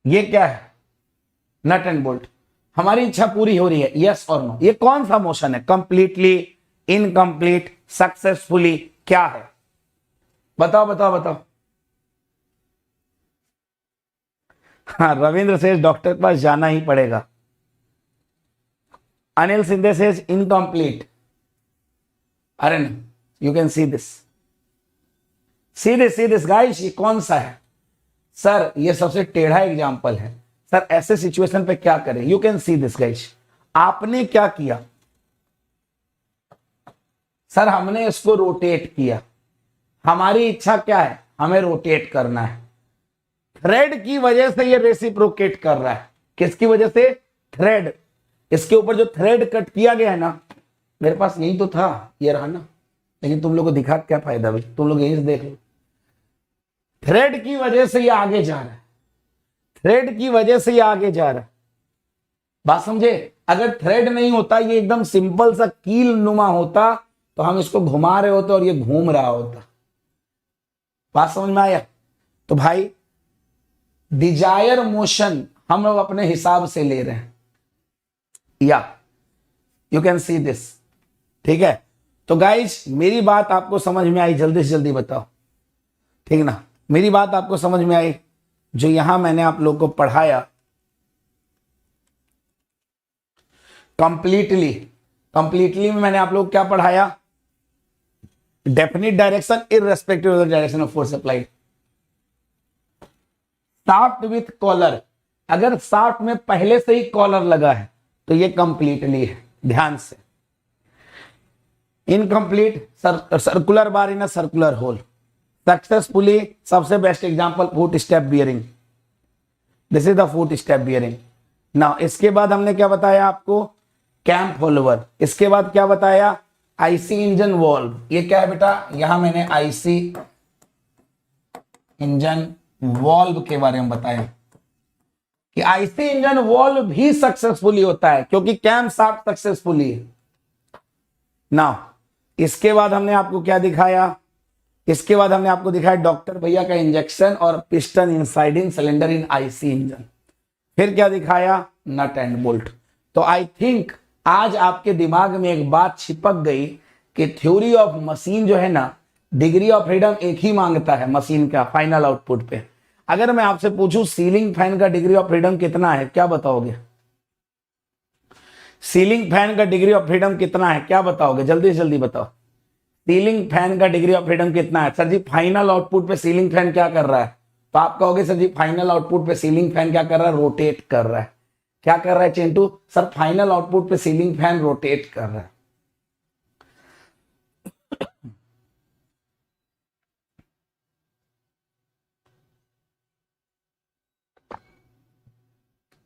ये क्या है, नट एंड बोल्ट। हमारी इच्छा पूरी हो रही है, यस और नो। ये कौन सा मोशन है, कंप्लीटली, इनकम्प्लीट, सक्सेसफुली, क्या है, बताओ बताओ बताओ। हाँ, रविंद्र सेज डॉक्टर के पास जाना ही पड़ेगा। Anil Sindhe says incomplete. अरे नहीं, you can see this, see this guys. ये कौन सा है सर, ये सबसे टेढ़ा एग्जाम्पल है सर, ऐसे सिचुएशन पे क्या करें। You can see this guys, आपने क्या किया सर, हमने इसको रोटेट किया। हमारी इच्छा क्या है, हमें रोटेट करना है। थ्रेड की वजह से ये रेसिप्रोकेट कर रहा है, किसकी वजह से, थ्रेड। इसके ऊपर जो थ्रेड कट किया गया है ना, मेरे पास यही तो था, ये रहा ना, लेकिन तुम लोग को दिखा क्या फायदा भाई, तुम लोग यही से देख लो। थ्रेड की वजह से ये आगे जा रहा है, थ्रेड की वजह से ये आगे जा रहा है, बात समझे। अगर थ्रेड नहीं होता, ये एकदम सिंपल सा कील नुमा होता, तो हम इसको घुमा रहे होते और ये घूम रहा होता। बात समझ में आया। तो भाई डिजायर मोशन हम लोग अपने हिसाब से ले रहे हैं, या यू कैन सी दिस, ठीक है। तो गाइस मेरी बात आपको समझ में आई, जल्दी से जल्दी बताओ, ठीक ना, मेरी बात आपको समझ में आई। जो यहां मैंने आप लोग को पढ़ाया कंप्लीटली में मैंने आप लोग क्या पढ़ाया, definite direction irrespective of the direction of force applied. Shaft with collar, अगर शाफ्ट में पहले से ही कॉलर लगा है तो ये कंप्लीटली है, ध्यान से। Incomplete, circular bar in a circular hole. Successfully, सबसे best example footstep bearing, this is the footstep bearing. Now इसके बाद हमने क्या बताया आपको, कैंप फॉलोवर। इसके बाद क्या बताया, आईसी इंजन वॉल्व। ये क्या है बेटा, यहां मैंने आईसी इंजन वॉल्व के बारे में बताया कि आईसी इंजन वॉल्व भी सक्सेसफुली होता है क्योंकि कैंप शाफ्ट सक्सेसफुली है। नाउ इसके बाद हमने आपको क्या दिखाया, इसके बाद हमने आपको दिखाया डॉक्टर भैया का इंजेक्शन और piston inside in cylinder in IC engine. फिर क्या दिखाया, नट एंड बोल्ट। तो आई थिंक आज आपके दिमाग में एक बात छिपक गई कि थ्योरी ऑफ मशीन जो है ना, डिग्री ऑफ फ्रीडम एक ही मांगता है मशीन का फाइनल आउटपुट पे। अगर मैं आपसे पूछूं सीलिंग फैन का डिग्री ऑफ फ्रीडम कितना है, क्या बताओगे, सीलिंग फैन का डिग्री ऑफ फ्रीडम कितना है, क्या बताओगे, जल्दी से जल्दी बताओ। सीलिंग फैन का डिग्री ऑफ फ्रीडम कितना है, सर जी फाइनल आउटपुट पे सीलिंग फैन क्या कर रहा है, तो आप कहोगे सर जी फाइनल आउटपुट पे सीलिंग फैन क्या कर रहा है, रोटेट कर रहा है। क्या कर रहा है चिंटू, सर फाइनल आउटपुट पे सीलिंग फैन रोटेट कर रहा है।